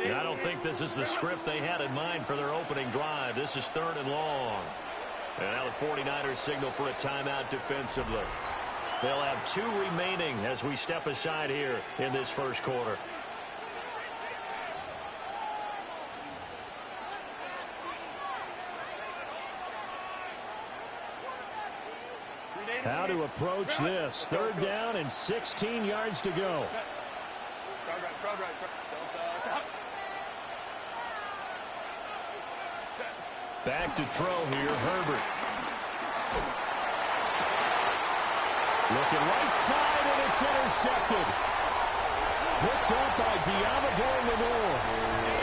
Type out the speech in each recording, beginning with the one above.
And I don't think this is the script they had in mind for their opening drive. This is 3rd and long. And now the 49ers signal for a timeout defensively. They'll have 2 remaining as we step aside here in this first quarter. How to approach this. 3rd down and 16 yards to go. Back to throw here, Herbert. Looking right side, and it's intercepted. Picked up by Diamador Lenore.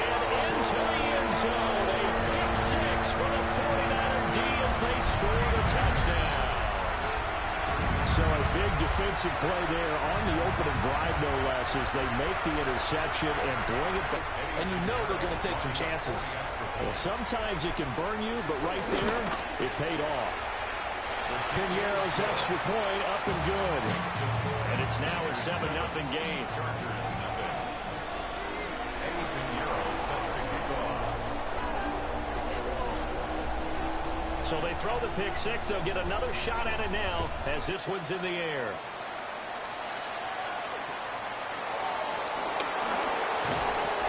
And into the end zone. A pick 6 for the 49er D as they score the touchdown. So a big defensive play there on the opening drive, no less, as they make the interception and bring it back. And you know they're going to take some chances. Well, sometimes it can burn you, but right there, it paid off. Piñeiro's extra point up and good. And it's now a 7-0 game. So they throw the pick 6. They'll get another shot at it now as this one's in the air.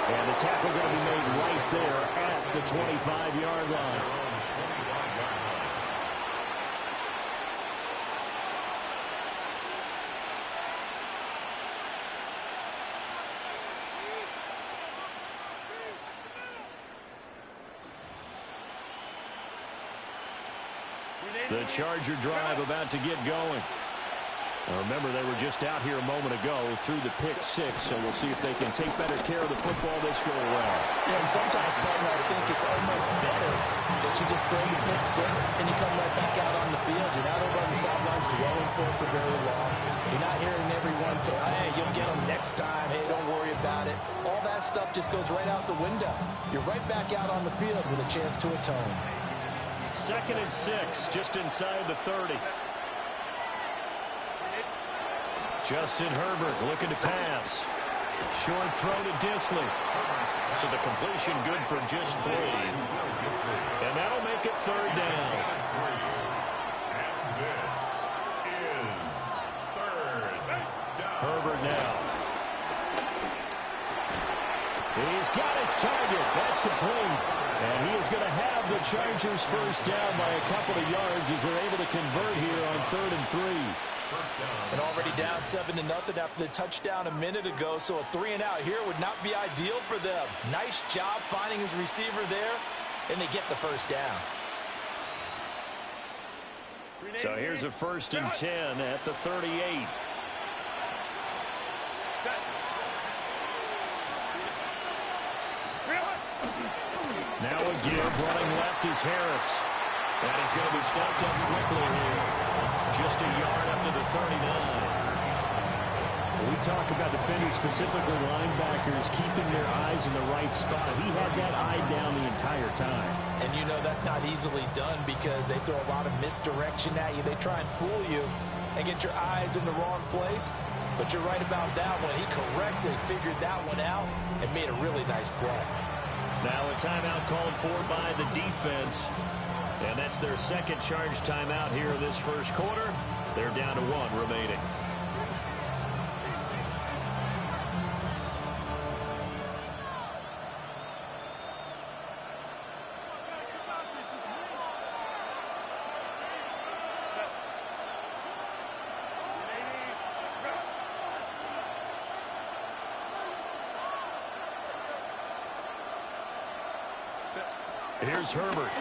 And the tackle going to be made right there at the 25-yard line. The Charger drive about to get going. Remember, they were just out here a moment ago through the pick 6, so we'll see if they can take better care of the football this go around. Yeah, and sometimes, partner, I think it's almost better that you just throw the pick 6 and you come right back out on the field. You're not over on the sidelines dwelling for it for very long. You're not hearing everyone say, hey, you'll get them next time. Hey, don't worry about it. All that stuff just goes right out the window. You're right back out on the field with a chance to atone. 2nd and 6, just inside the 30. Justin Herbert looking to pass. Short throw to Disley. So the completion good for just 3. And that'll make it 3rd down. Herbert now. He's got his target. That's complete. And he is going to have the Chargers first down by a couple of yards as they're able to convert here on 3rd and 3. And already down 7-0 after the touchdown a minute ago, so a 3-and-out here would not be ideal for them. Nice job finding his receiver there, and they get the first down. So here's a 1st and 10 at the 38. Now a give, running left is Harris. And he's going to be stopped up quickly here. Just a yard up to the 39. We talk about defenders, specifically linebackers, keeping their eyes in the right spot. He had that eye down the entire time. And you know that's not easily done because they throw a lot of misdirection at you. They try and fool you and get your eyes in the wrong place. But you're right about that one. He correctly figured that one out and made a really nice play. Now a timeout called for by the defense. And that's their 2nd charge timeout here in this first quarter. They're down to 1 remaining. Here's Herbert.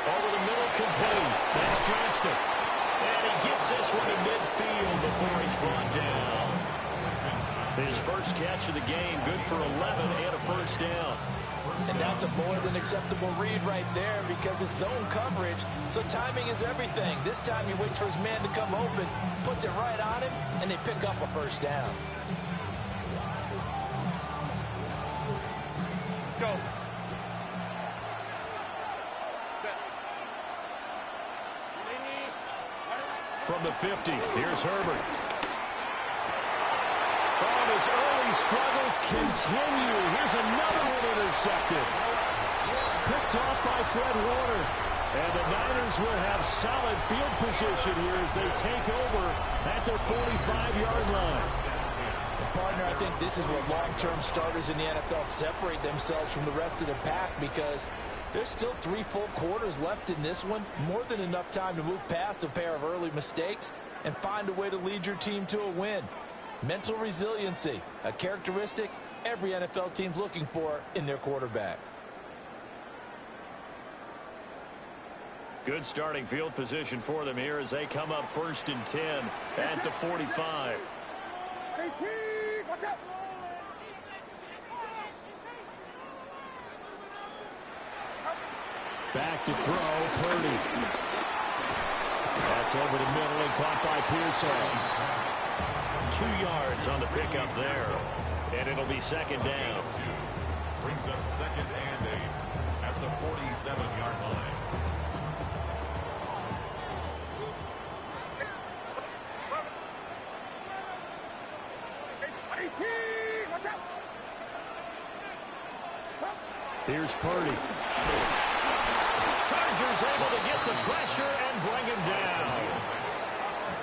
Over the middle, complete. That's Johnston. And he gets this one in midfield before he's brought down. His first catch of the game, good for 11 and a first down. And that's a more than acceptable read right there because it's zone coverage, so timing is everything. This time he waits for his man to come open, puts it right on him, and they pick up a first down. Go. From the 50, here's Herbert. Oh, and his early struggles continue. Here's another one intercepted. Picked off by Fred Warner. And the Niners will have solid field position here as they take over at their 45-yard line. And partner, I think this is what long-term starters in the NFL separate themselves from the rest of the pack, because there's still 3 full quarters left in this one. More than enough time to move past a pair of early mistakes and find a way to lead your team to a win. Mental resiliency, a characteristic every NFL team's looking for in their quarterback. Good starting field position for them here as they come up 1st and 10 at the 45. Back to throw, Purdy. That's over the middle and caught by Pearsall. 2 yards on the pickup there. And it'll be 2nd down. Brings up 2nd and 8 at the 47-yard line. Here's Purdy. Chargers able to get the pressure and bring him down.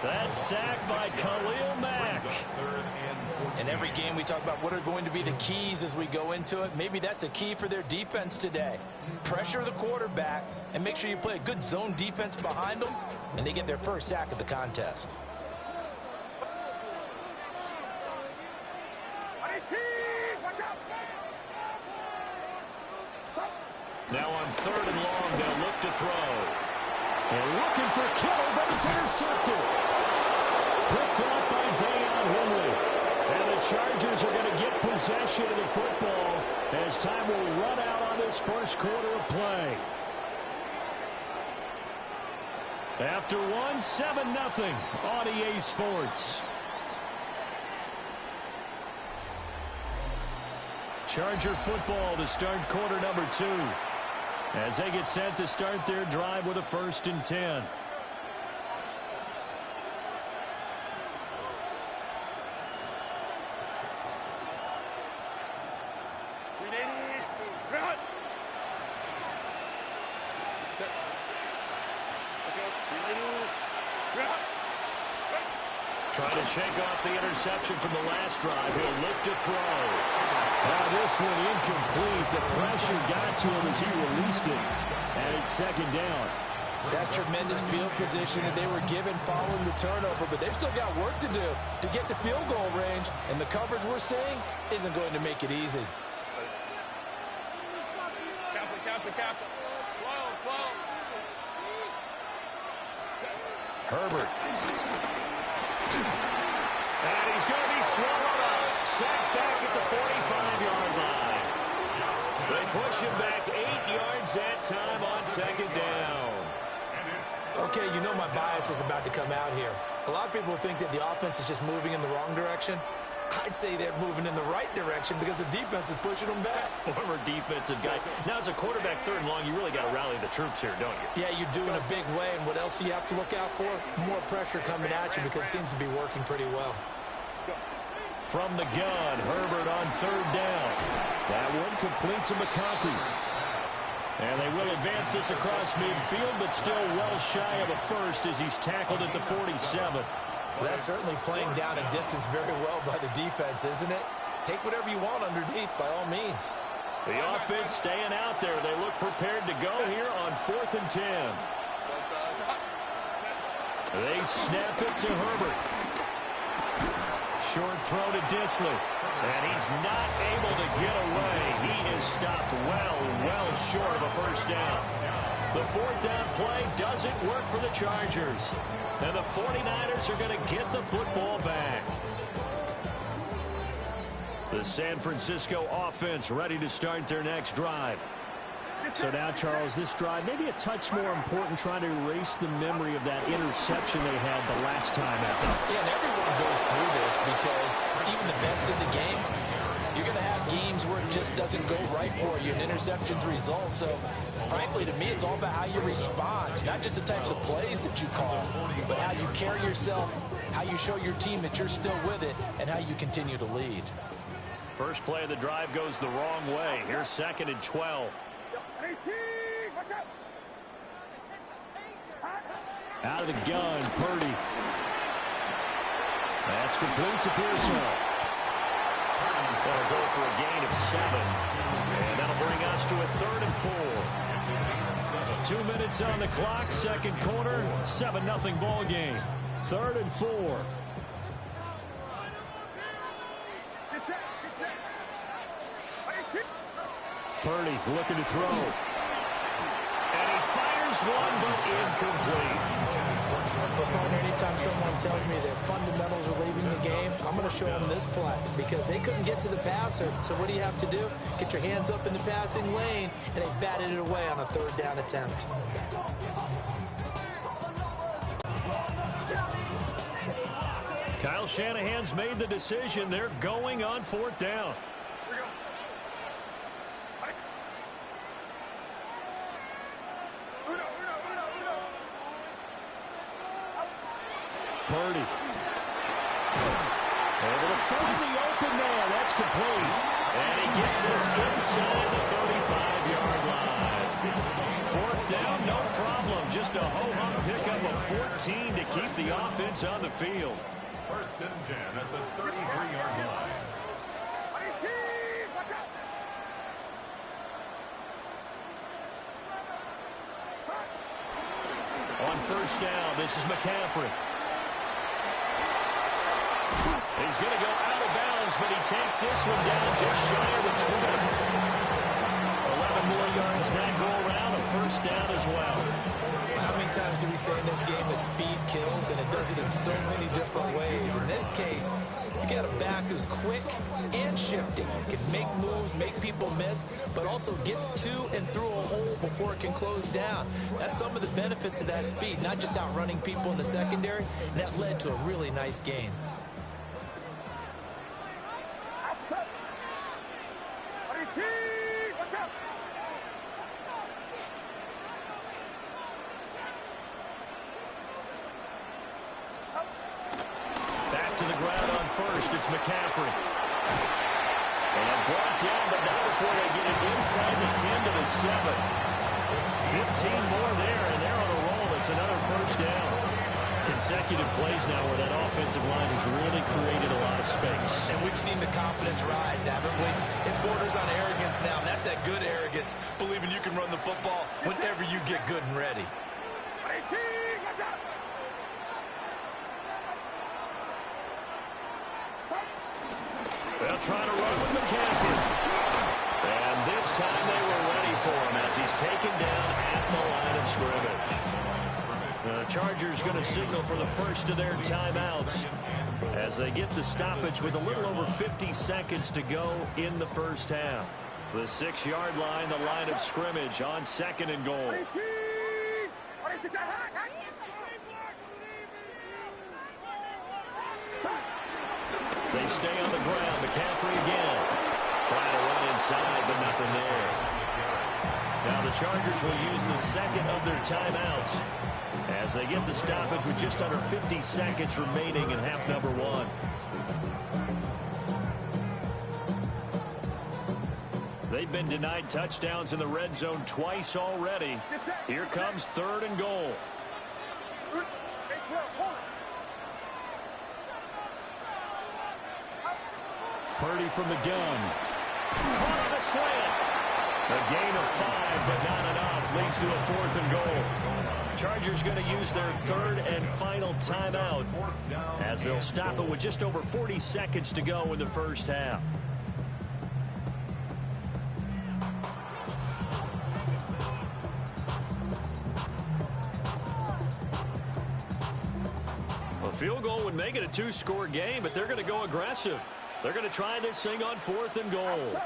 That's sacked by Khalil Mack. In every game we talk about what are going to be the keys as we go into it. Maybe that's a key for their defense today. Pressure the quarterback and make sure you play a good zone defense behind them, and they get their first sack of the contest. Now on 3rd and long, they'll look to throw. They're looking for Kittle, but it's intercepted. Picked off by Deion Henley. And the Chargers are going to get possession of the football as time will run out on this first quarter of play. After 7-0 on EA Sports. Charger football to start quarter number 2. As they get set to start their drive with a 1st and 10. Trying to shake off the interception from the last drive. He'll look to throw. This one incomplete. The pressure got to him as he released it. And it's 2nd down. That's tremendous field position that they were given following the turnover, but they've still got work to do to get to field goal range, and the coverage we're seeing isn't going to make it easy. Herbert. And he's going to be swallowed up. Sacked back at the 45-yard line. They push him back 8 yards that time on 2nd down. Okay, you know my bias is about to come out here. A lot of people think that the offense is just moving in the wrong direction. I'd say they're moving in the right direction because the defense is pushing them back. Former defensive guy. Now, as a quarterback 3rd and long, you really got to rally the troops here, don't you? Yeah, you do in a big way. And what else do you have to look out for? More pressure coming at you because it seems to be working pretty well. From the gun, Herbert on 3rd down. That one complete to McConkey. And they will advance this across midfield, but still well shy of a first as he's tackled at the 47. Well, that's certainly playing down a distance very well by the defense, isn't it? Take whatever you want underneath, by all means. The offense staying out there. They look prepared to go here on 4th and 10. They snap it to Herbert. Short throw to Dissler. And he's not able to get away. He is stopped well short of a 1st down. The 4th down play doesn't work for the Chargers. And the 49ers are going to get the football back. The San Francisco offense ready to start their next drive. So now, Charles, this drive maybe a touch more important, trying to erase the memory of that interception they had the last time out. Yeah, and everyone goes through this because even the best in the game You're going to have games where it just doesn't go right for you, and interceptions result. So, frankly, to me, it's all about how you respond, not just the types of plays that you call, but how you carry yourself, how you show your team that you're still with it, and how you continue to lead. First play of the drive goes the wrong way. Here's 2nd and 12. Out of the gun, Purdy. That's complete to Pearson. They'll go for a gain of 7. And that'll bring us to a 3rd and 4. 2 minutes on the clock, second quarter, 7-0 ball game. 3rd and 4. Purdy looking to throw. And he fires one, but incomplete. Anytime someone tells me their fundamentals are leaving the game, I'm going to show them this play because they couldn't get to the passer. So what do you have to do? Get your hands up in the passing lane, and they batted it away on a 3rd down attempt. Kyle Shanahan's made the decision. They're going on 4th down. Purdy. Able to find the open man. That's complete. And he gets us inside the 35-yard line. 4th down, no problem. Just a ho-hum pickup of 14 to keep the offense on the field. 1st and 10 at the 33-yard line. On 1st down, this is McCaffrey. He's going to go out of bounds, but he takes this one down just shy of the 20. 11 more yards that go around, a 1st down as well. How many times do we say in this game that speed kills, and it does it in so many different ways? In this case, you got a back who's quick and shifting, can make moves, make people miss, but also gets to and through a hole before it can close down. That's some of the benefits of that speed, not just outrunning people in the secondary. And that led to a really nice game. Back to the ground on 1st, it's McCaffrey. And brought down, but not before they get it inside the 10 to the 7. 15 more there, and they're on a roll. It's another 1st down. Consecutive plays now where that offensive line has really created a lot of space. And we've seen the confidence rise, haven't we? It borders on arrogance now, and that's that good arrogance, believing you can run the football whenever you get good and ready. They'll try to run with McCaffrey. And this time they were ready for him as he's taken down at the line of scrimmage. The Chargers going to signal for the first of their timeouts as they get the stoppage with a little over 50 seconds to go in the 1st half. The 6-yard line, the line of scrimmage on 2nd and goal. They stay on the ground. McCaffrey again. Trying to run inside, but nothing there. Now the Chargers will use the 2nd of their timeouts as they get the stoppage with just under 50 seconds remaining in half number 1. They've been denied touchdowns in the red zone twice already. Here comes 3rd and goal. Purdy from the gun. Caught on a slant. A gain of 5, but not enough. Leads to a 4th and goal. Chargers going to use their 3rd and final timeout as they'll stop it with just over 40 seconds to go in the 1st half. A field goal would make it a 2-score game, but they're going to go aggressive. They're going to try this thing on 4th and goal.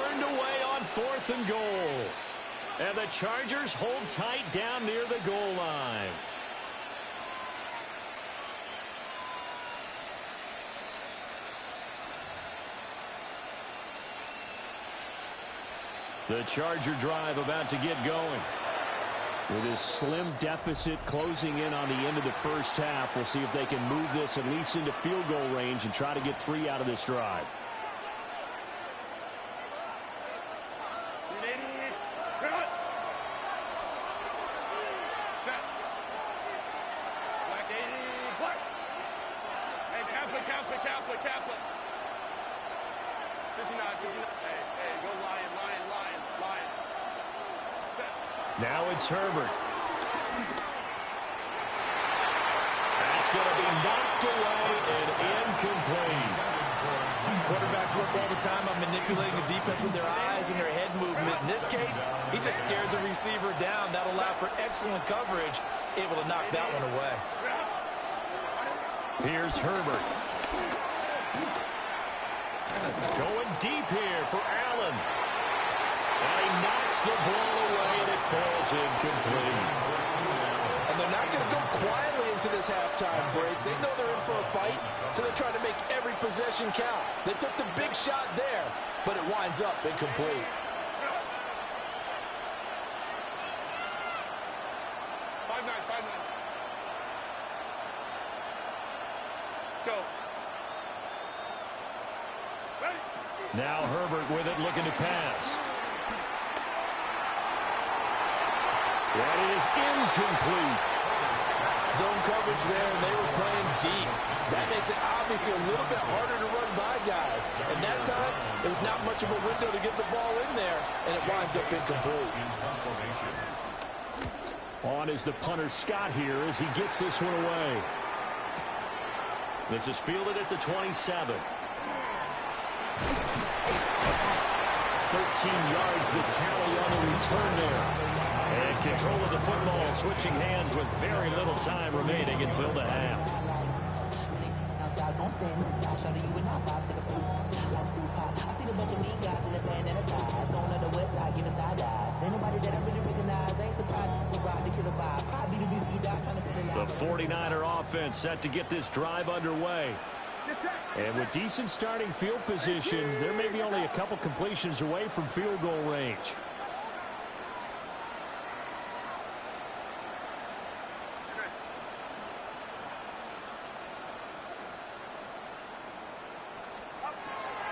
turned away on 4th and goal. And the Chargers hold tight down near the goal line. The Charger drive about to get going. With a slim deficit closing in on the end of the first half, we'll see if they can move this at least into field goal range and try to get 3 out of this drive. Now it's Herbert. That's going to be knocked away and incomplete. Quarterbacks work all the time on manipulating the defense with their eyes and their head movement. In this case, he just stared the receiver down. That allowed for excellent coverage, able to knock that one away. Here's Herbert. Going deep here for Allen. And he knocks the ball away, and it falls incomplete. And they're not going to go quietly into this halftime break. They know they're in for a fight, so they're trying to make every possession count. They took the big shot there, but it winds up incomplete. Go. Now Herbert with it, looking to pass. And it is incomplete. Zone coverage there, and they were playing deep. That makes it obviously a little bit harder to run by guys. And that time, there was not much of a window to get the ball in there, and it winds up incomplete. On is the punter Scott here as he gets this one away. This is fielded at the 27. 13 yards the tally on the return there. And control of the football, switching hands with very little time remaining until the half. The 49er offense set to get this drive underway. And with decent starting field position, there may be only a couple completions away from field goal range.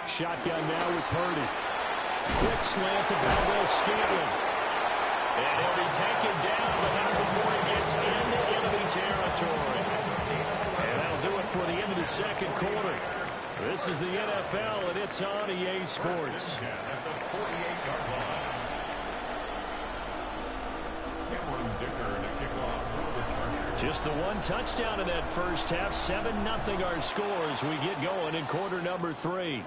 Shotgun now with Purdy. Quick slant to Valdes-Scantling. And he'll be taken down, but not before he gets into enemy territory. And that'll do it for the end of the second quarter. This is the NFL, and it's on EA Sports. At the 48-yard line. Cameron Dicker to kick off for the Chargers. Just the one touchdown in that first half. 7-0 our score as we get going in quarter number 3.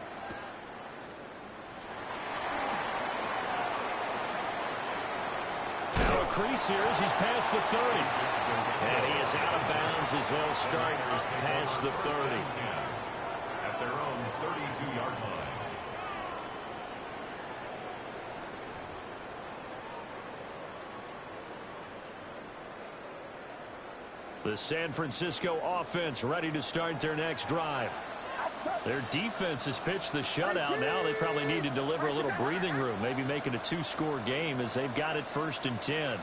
Crease here as he's past the 30. And he is out of bounds as they'll start past the 30. At their own 32-yard line. The San Francisco offense ready to start their next drive. Their defense has pitched the shutout. Now they probably need to deliver a little breathing room, maybe make it a 2-score game as they've got it 1st and 10.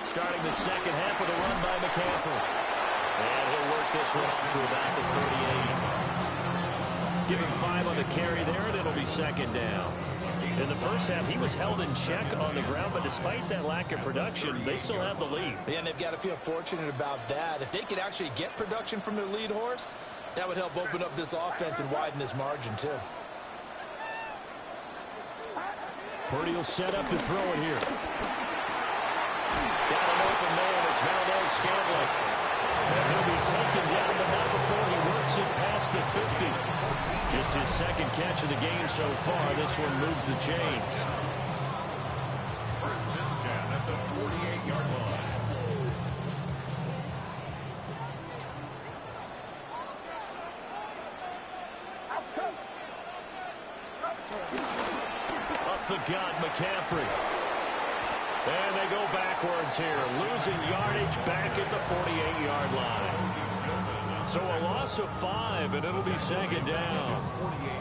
Starting the second half with a run by McCaffrey. And he'll work this one up to about the 38. Give him 5 on the carry there, and it'll be second down. In the first half, he was held in check on the ground, but despite that lack of production, they still have the lead. Yeah, and they've got to feel fortunate about that. If they could actually get production from their lead horse, that would help open up this offense and widen this margin, too. Purdy will set up to throw it here. Got an open man. It's Valdes-Scantling. And he'll be taken down, but not before he works it past the 50. Just his second catch of the game so far. This one moves the chains. First and 10 at the 48-yard line. Up the gut, McCaffrey. And they go backwards here, losing yardage back at the 48-yard line. So a loss of 5, and it'll be second down.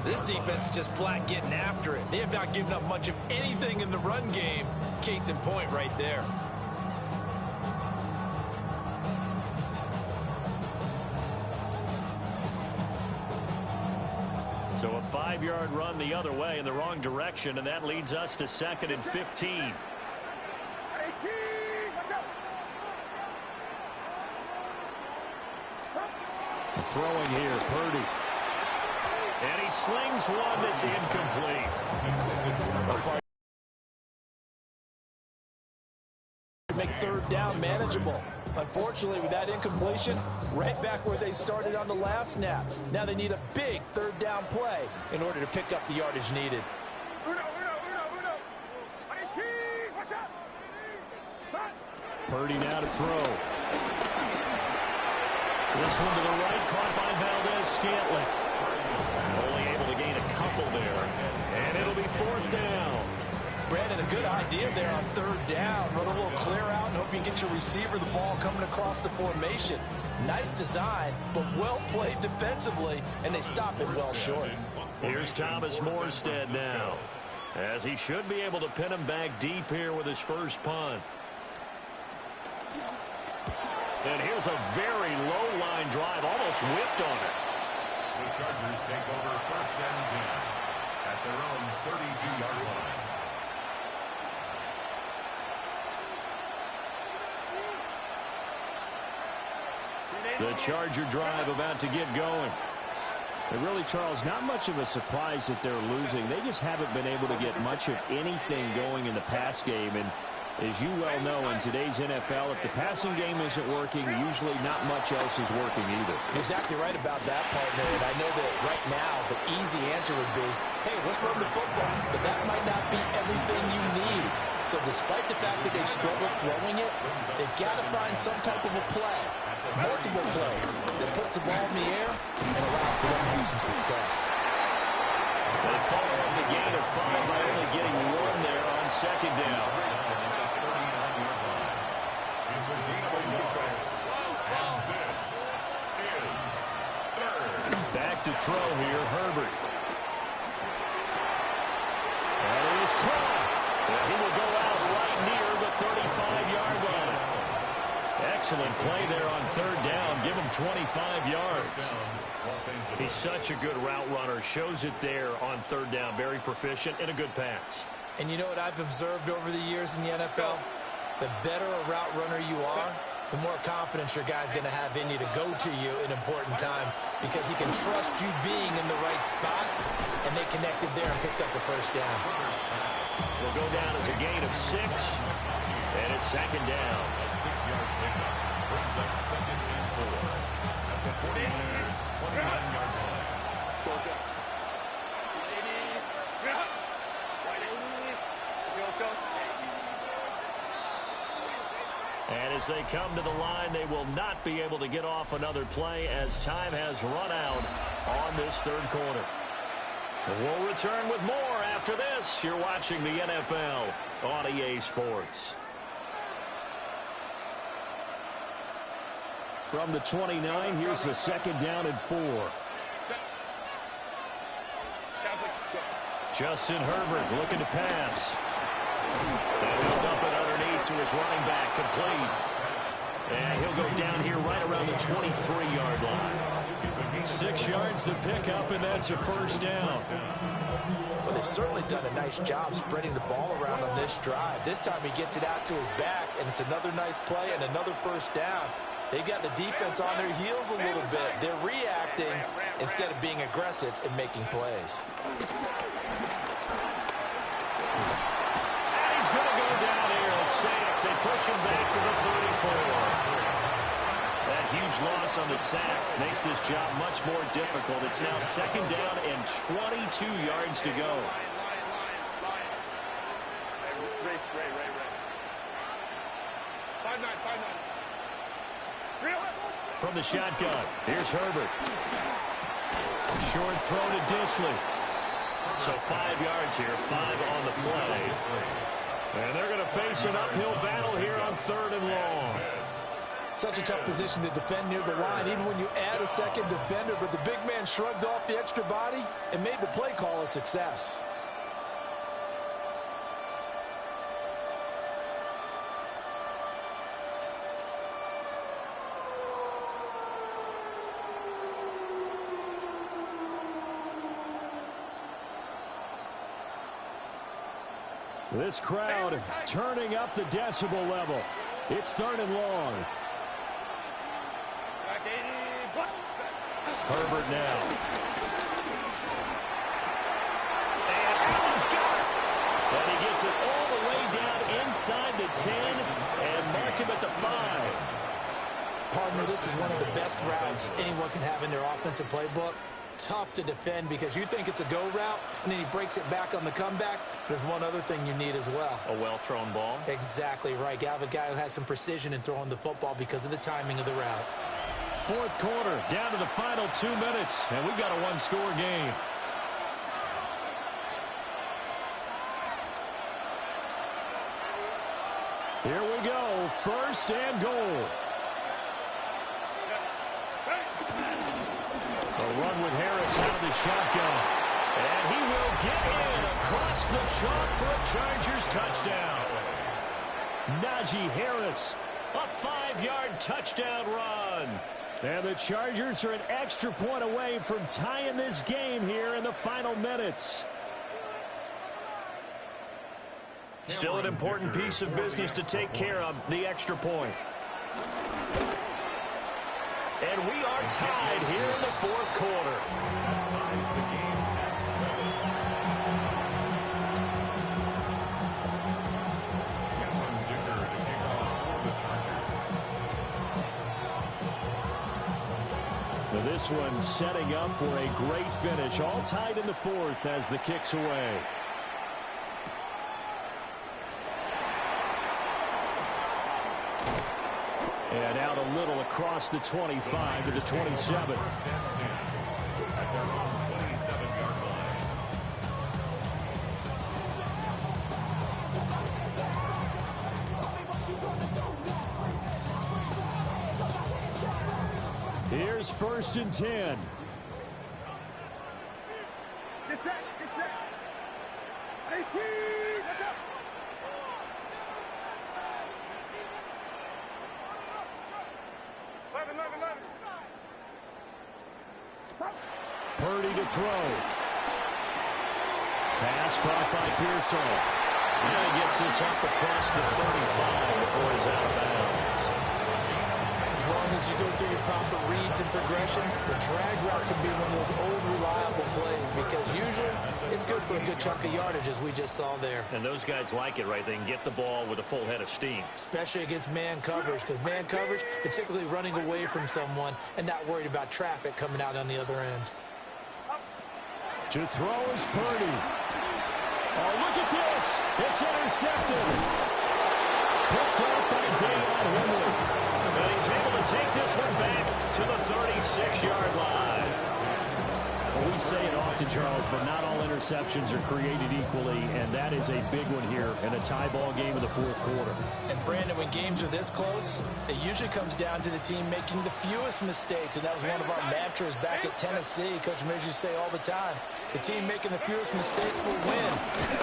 This defense is just flat getting after it. They have not given up much of anything in the run game. Case in point right there. So a 5-yard run the other way in the wrong direction, and that leads us to 2nd and 15. Throwing here, Purdy. And he slings one that's incomplete. Make third down manageable. Unfortunately, with that incompletion, right back where they started on the last snap. Now they need a big third down play in order to pick up the yardage needed. Purdy now to throw. This one to the right, caught by Valdez-Scantling. Only able to gain a couple there. And it'll be 4th down. Brandon, a good idea there on third down. Run a little clear out and hope you get your receiver the ball coming across the formation. Nice design, but well played defensively, and they stop it well short. Here's Thomas Morstead now, as he should be able to pin him back deep here with his first punt. And here's a very low line drive, almost whiffed on it. The Chargers take over 1st and 10 at their own 32-yard line. The Charger drive about to get going. And really, Charles, not much of a surprise that they're losing. They just haven't been able to get much of anything going in the pass game. And as you well know, in today's NFL, if the passing game isn't working, usually not much else is working either. You're exactly right about that, partner. And I know that right now the easy answer would be, hey, let's run the football. But that might not be everything you need. So despite the fact that they've struggled throwing it, they've got to find some type of a play, multiple plays, that puts the ball in the air and allows for them to have some success. They follow up the gain of 5 by only getting 1 there on 2nd down. Back to throw here, Herbert. And it is caught. And he will go out right near the 35-yard line. Excellent play there on third down. Give him 25 yards. He's such a good route runner. Shows it there on third down. Very proficient and a good pass. And you know what I've observed over the years in the NFL? The better a route runner you are, the more confidence your guy's going to have in you to go to you in important times because he can trust you being in the right spot, and they connected there and picked up the first down. Will go down as a gain of 6, and it's 2nd down. A 6-yard pickup brings up 2nd and 4 at the 49ers' 29-yard line. And as they come to the line, they will not be able to get off another play as time has run out on this third quarter. We'll return with more after this. You're watching the NFL on EA Sports. From the 29, here's the 2nd down and 4. Justin Herbert looking to pass. And he'll dump it underneath to his running back, complete. And he'll go down here right around the 23-yard line. 6 yards to pick up, and that's a first down. Well, they've certainly done a nice job spreading the ball around on this drive. This time he gets it out to his back, and it's another nice play and another first down. They've got the defense on their heels a little bit. They're reacting instead of being aggressive and making plays. He's going to go down here and sack. They push him back to the 34. That huge loss on the sack makes this job much more difficult. It's now 2nd down and 22 yards to go. From the shotgun, here's Herbert. Short throw to Dissly. So 5 yards here, 5 on the play. And they're going to face an uphill battle here on 3rd and long. Such a tough position to defend near the line, even when you add a second defender. But the big man shrugged off the extra body and made the play call a success. This crowd turning up the decibel level. It's 3rd and long. Herbert now. And Allen's got it. And he gets it all the way down inside the 10 and mark him at the 5. Partner, this is one of the best routes anyone can have in their offensive playbook. Tough to defend because you think it's a go route, and then he breaks it back on the comeback. There's one other thing you need as well. A well-thrown ball. Exactly right. You have a guy who has some precision in throwing the football because of the timing of the route. 4th quarter, down to the final 2 minutes, and we've got a one-score game. Here we go, 1st and goal. A run with Harris out of the shotgun. And he will get in across the chalk for a Chargers touchdown. Najee Harris. A 5-yard touchdown run. And the Chargers are an extra point away from tying this game here in the final minutes. Still an important piece of business to take care of, the extra point. And we are tied here in the 4th quarter. Ties the game at 7. Cameron Dicker to kick off for the Chargers. Now this one setting up for a great finish. All tied in the 4th as the kick's away. And out a little across the 25 to the 27. First and 10 at their own 27-yard line. Here's 1st and 10. Get set, get set. 18, let's go. Purdy to throw. Pass caught by Pearsall. And he gets this up across the 35 before he's out of bounds. As long as you go through your proper reads and progressions, the drag route can be one of those old reliable plays because usually it's good for a good chunk of yardage as we just saw there. And those guys like it, right? They can get the ball with a full head of steam. Especially against man coverage because man coverage, particularly running away from someone and not worried about traffic coming out on the other end. To throw is Purdy. Oh, look at this. It's intercepted. Picked off by Dayon Henry. And he's able to take this one back to the 36-yard line. Well, we say it often, Charles, but not all interceptions are created equally, and that is a big one here in a tie ball game of the 4th quarter. And Brandon, when games are this close, it usually comes down to the team making the fewest mistakes, and that was one of our mantras back at Tennessee. Coach Mears used to say all the time, the team making the fewest mistakes will win.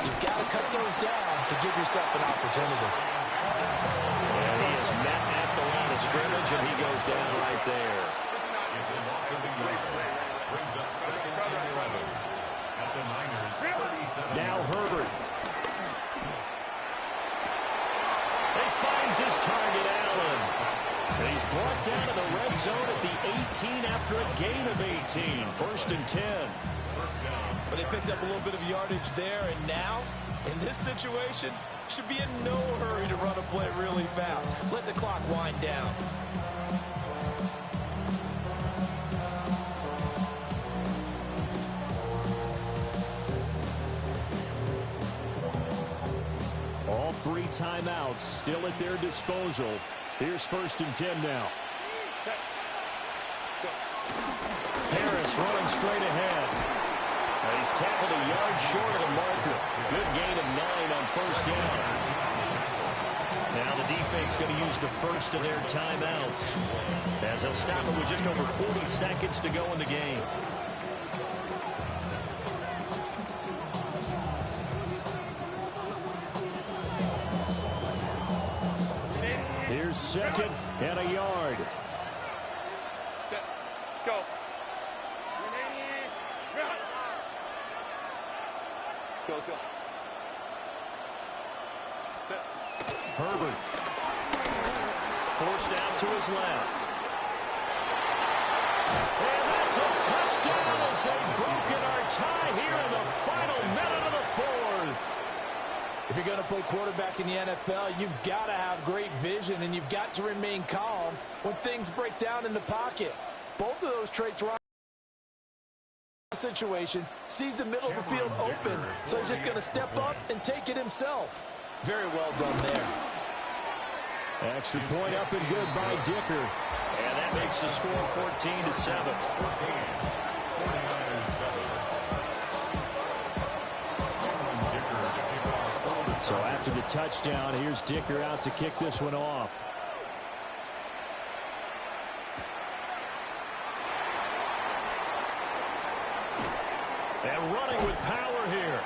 You've got to cut those down to give yourself an opportunity. And he is met at the line of scrimmage, and he goes down right there. It's a loss of the yard. Brings up 2nd and 11 at the Niners 37. Now Herbert. He finds his target, Allen. And he's brought down to the red zone at the 18 after a gain of 18. 1st and 10. But they picked up a little bit of yardage there, and now, in this situation, should be in no hurry to run a play really fast. Let the clock wind down. All 3 timeouts still at their disposal. Here's 1st and 10 now. Harris It's running straight ahead. And he's tackled a yard short of the marker. Good gain of 9 on first down. Now the defense going to use the first of their timeouts, as they'll stop it with just over 40 seconds to go in the game. Here's second and a yard. Set. Go. Go, go. Set. Herbert. Forced out to his left. And that's a touchdown as they've broken our tie here in the final minute of the fourth. If you're going to play quarterback in the NFL, you've got to have great vision, and you've got to remain calm when things break down in the pocket. Both of those traits were on the situation. Sees the middle of the field open, so he's just going to step up and take it himself. Very well done there. Extra point up and good by Dicker. And that makes the score 14-7. So after the touchdown, here's Dicker out to kick this one off. And running with power here.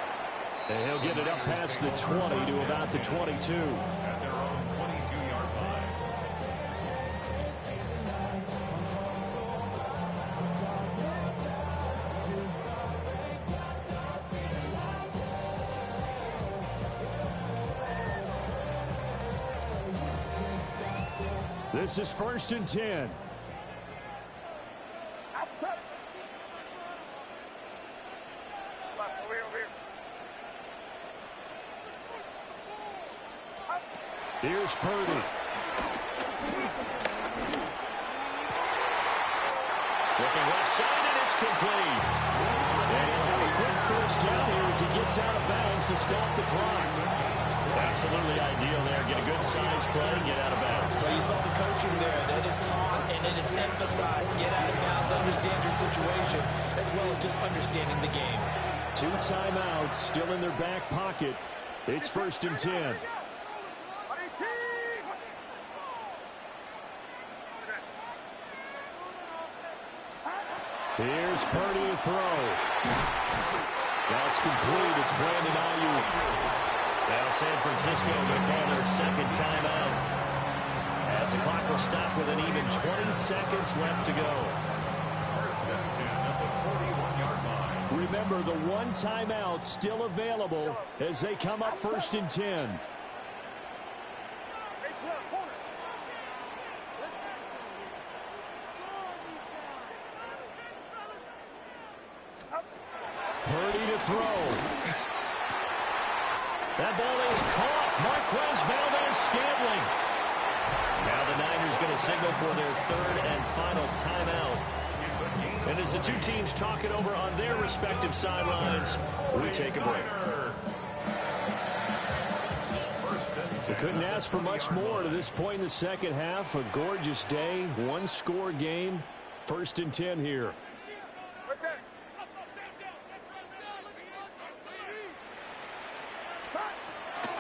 And he'll get it up past the 20 to about the 22. At their own 22-yard line. This is 1st and 10. Outside. Over here, over here. Here's Purdy. Looking left side, and it's complete. And he'll have a quick first down here as he gets out of bounds to stop the clock. Absolutely ideal there. Get a good size play, get out of bounds. So you saw the coaching there. That is taught and it is emphasized. Get out of bounds, understand your situation, as well as just understanding the game. 2 timeouts still in their back pocket. It's 1st and 10. Here's Purdy to throw. That's complete. It's Brandon Ayuk. Now San Francisco will call their second timeout, as the clock will stop with an even 20 seconds left to go. First and 10 at the 41-yard line. Remember, the 1 timeout still available as they come up 1st and 10. Purdy to throw. That ball is caught. Marquez Valdes-Scantling. Now the Niners going to signal for their 3rd and final timeout. And as the two teams talk it over on their respective sidelines, we take a break. We couldn't ask for much more to this point in the second half. A gorgeous day, 1-score game. 1st and 10 here.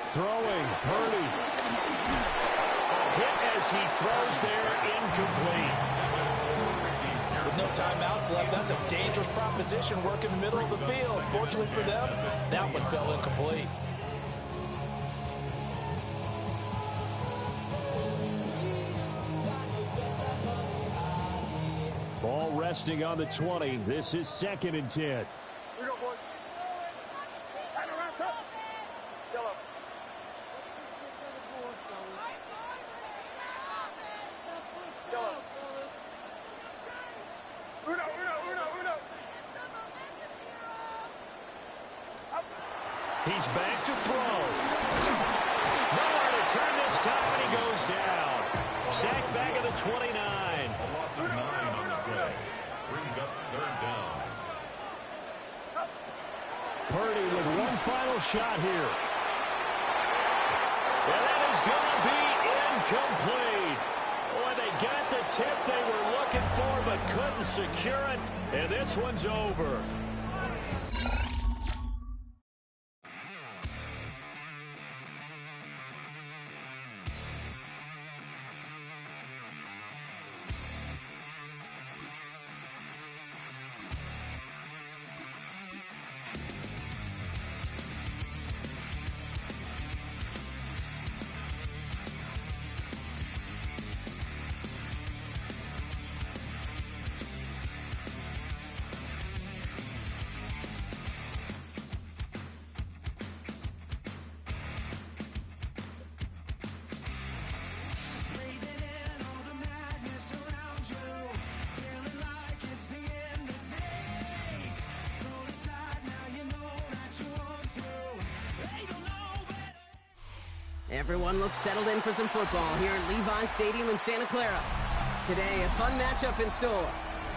Throwing, Purdy. Hit as he throws there, incomplete. With no timeouts left, that's a dangerous proposition. Work in the middle of the field. Fortunately for them, that one fell incomplete. Ball resting on the 20. This is 2nd and 10. He's back to throw. Nowhere to turn this time, and he goes down. Sacked back at the 29. A loss of 9 on the play. Brings up 3rd down. Purdy with one final shot here. And that is going to be incomplete. Boy, they got the tip they were looking for but couldn't secure it, and this one's over. Everyone looks settled in for some football here at Levi Stadium in Santa Clara. Today, a fun matchup in store.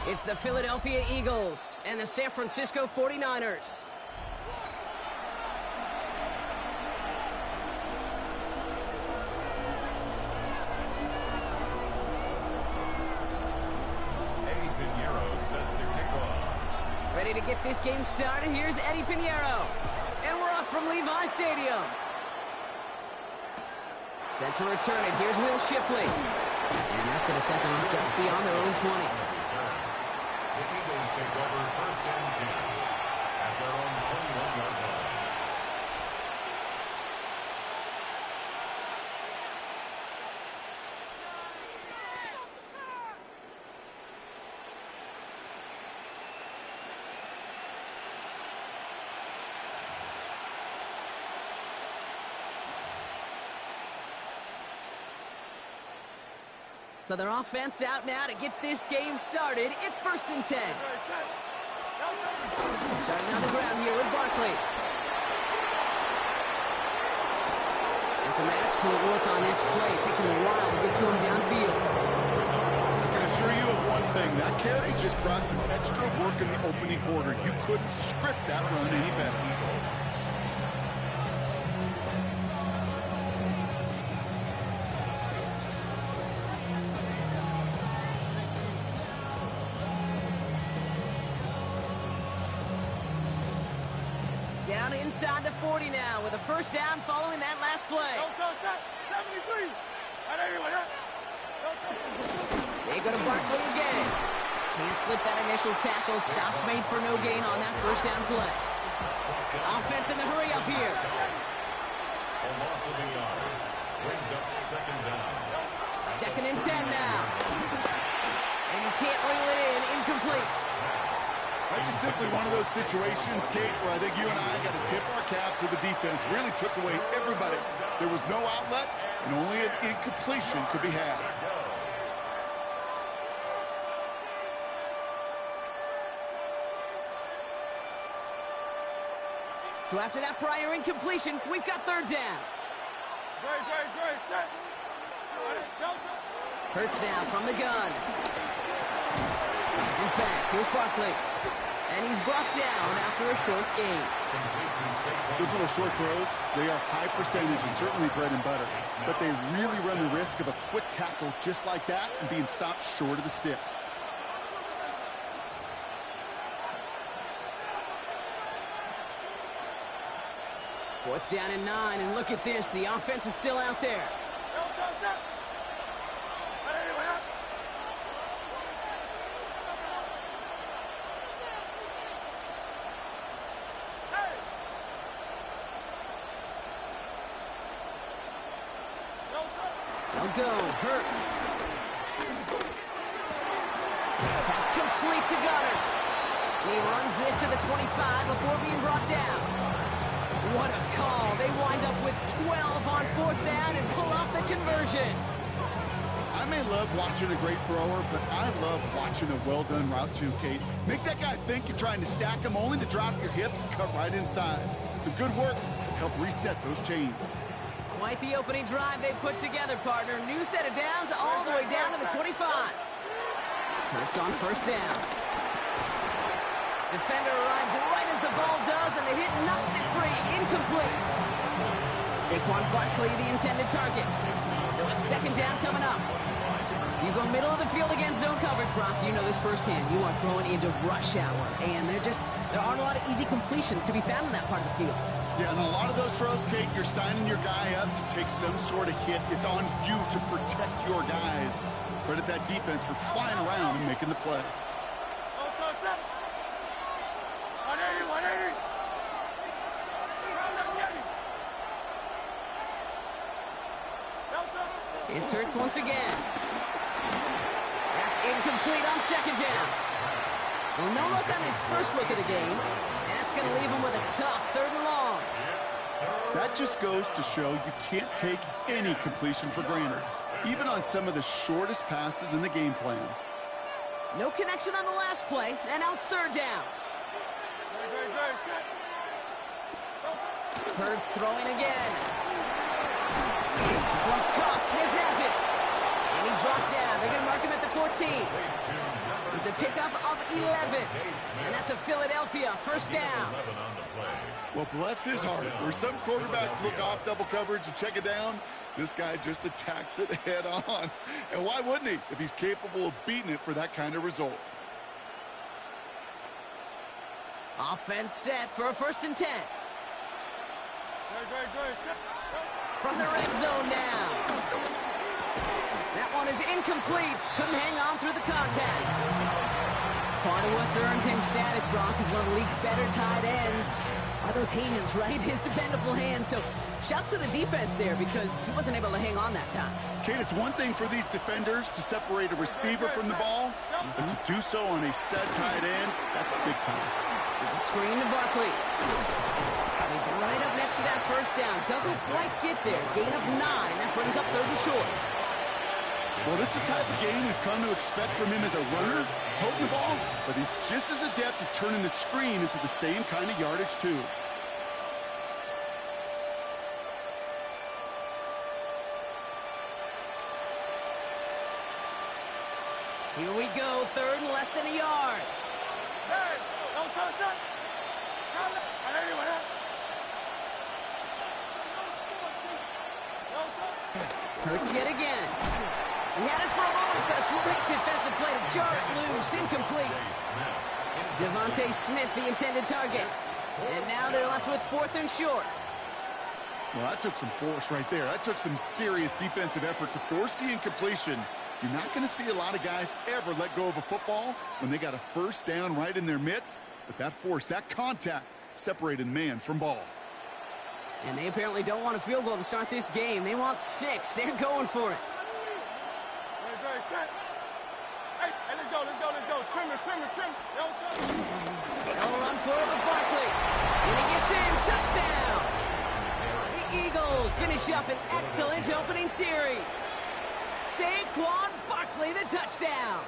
It's the Philadelphia Eagles and the San Francisco 49ers. Eddie Pinheiro set to kick off. Ready to get this game started, here's Eddie Pinheiro. And we're off from Levi Stadium. Set to return it. Here's Will Shipley. And that's going to set them up just beyond their own 20. The Eagles take over first and 10 at their own 21-yard line. So their offense out now to get this game started. It's first and 10. Starting on the ground here with Barkley. And some excellent work on this play. It takes him a while to get to him downfield. I can assure you of one thing. That carry just brought some extra work in the opening quarter. You couldn't script that run any better. Down inside the 40 now with a first down following that last play. 73. They go to Barkley again. Can't slip that initial tackle. Stops made for no gain on that first down play. Offense in the hurry up here. A loss of a yard brings up second down. Second and 10 now. And you can't reel it in. Incomplete. That's just simply one of those situations, Kate, where I think you and I got to tip our cap to the defense. Really took away everybody. There was no outlet, and only an incompletion could be had. So after that prior incompletion, we've got third down. Hurts now from the gun. Finds his back. Here's Barkley. And he's brought down after a short gain. Those little short throws, they are high percentage and certainly bread and butter. But they really run the risk of a quick tackle just like that and being stopped short of the sticks. Fourth down and 9, and look at this. The offense is still out there. They'll go. Hurts. Pass complete to Goddard. He runs this to the 25 before being brought down. What a call. They wind up with 12 on fourth down and pull off the conversion. I may love watching a great thrower, but I love watching a well-done route too, Kate. Make that guy think you're trying to stack him only to drop your hips and cut right inside. Some good work to help reset those chains. Quite the opening drive they put together, partner. New set of downs all the way down to the 25. Hurts on first down. Defender arrives right as the ball does, and the hit knocks it free. Incomplete. Saquon Barkley, the intended target. So it's second down coming up. You go middle of the field against zone coverage, Brock. You know this firsthand. You are throwing into rush hour, and there aren't a lot of easy completions to be found in that part of the field. Yeah, and a lot of those throws, Kate, you're signing your guy up to take some sort of hit. It's on you to protect your guys. Credit that defense for flying around and making the play. 180. It's Hurts once again. That's incomplete on second down. Well, no look on his first look of the game. That's going to leave him with a tough third and long. That just goes to show you can't take any completion for granted, even on some of the shortest passes in the game plan. No connection on the last play, and now it's third down. Hurts throwing again. This one's caught. Smith has it. And he's brought down. They're going to mark him at the 14. It's a pickup of 11. And that's a Philadelphia first down. Well, bless his heart. Where some quarterbacks look off double coverage and check it down, this guy just attacks it head on. And why wouldn't he if he's capable of beating it for that kind of result? Offense set for a 1st and 10. From the red zone now. That one is incomplete. Couldn't hang on through the contact. Part of what's earned him status, Brock, is one of the league's better tight ends. Are those hands, right? His dependable hands. So shouts to the defense there because he wasn't able to hang on that time. Kate, it's one thing for these defenders to separate a receiver from the ball, but to do so on a stud tight end, that's big time. It's a screen to Barkley. He's right up next to that first down. Doesn't quite get there. Gain of 9. That brings up 3rd and short. Well, this is the type of game we've come to expect from him as a runner, toting the ball, but he's just as adept at turning the screen into the same kind of yardage, too. Here we go. 3rd and less than a yard. Hey, don't touch that. Hurts yet again. He had it for a moment, but a great defensive play to jar it loose. Incomplete. Devontae Smith, the intended target. And now they're left with 4th and short. Well, that took some force right there. That took some serious defensive effort to force the incompletion. You're not going to see a lot of guys ever let go of a football when they got a first down right in their midst. But that force, that contact, separated man from ball. And they apparently don't want a field goal to start this game. They want 6. They're going for it. Hey, let's go. Trim. They'll run for it with Barkley. And he gets in. Touchdown. The Eagles finish up an excellent opening series. Saquon Barkley, the touchdown.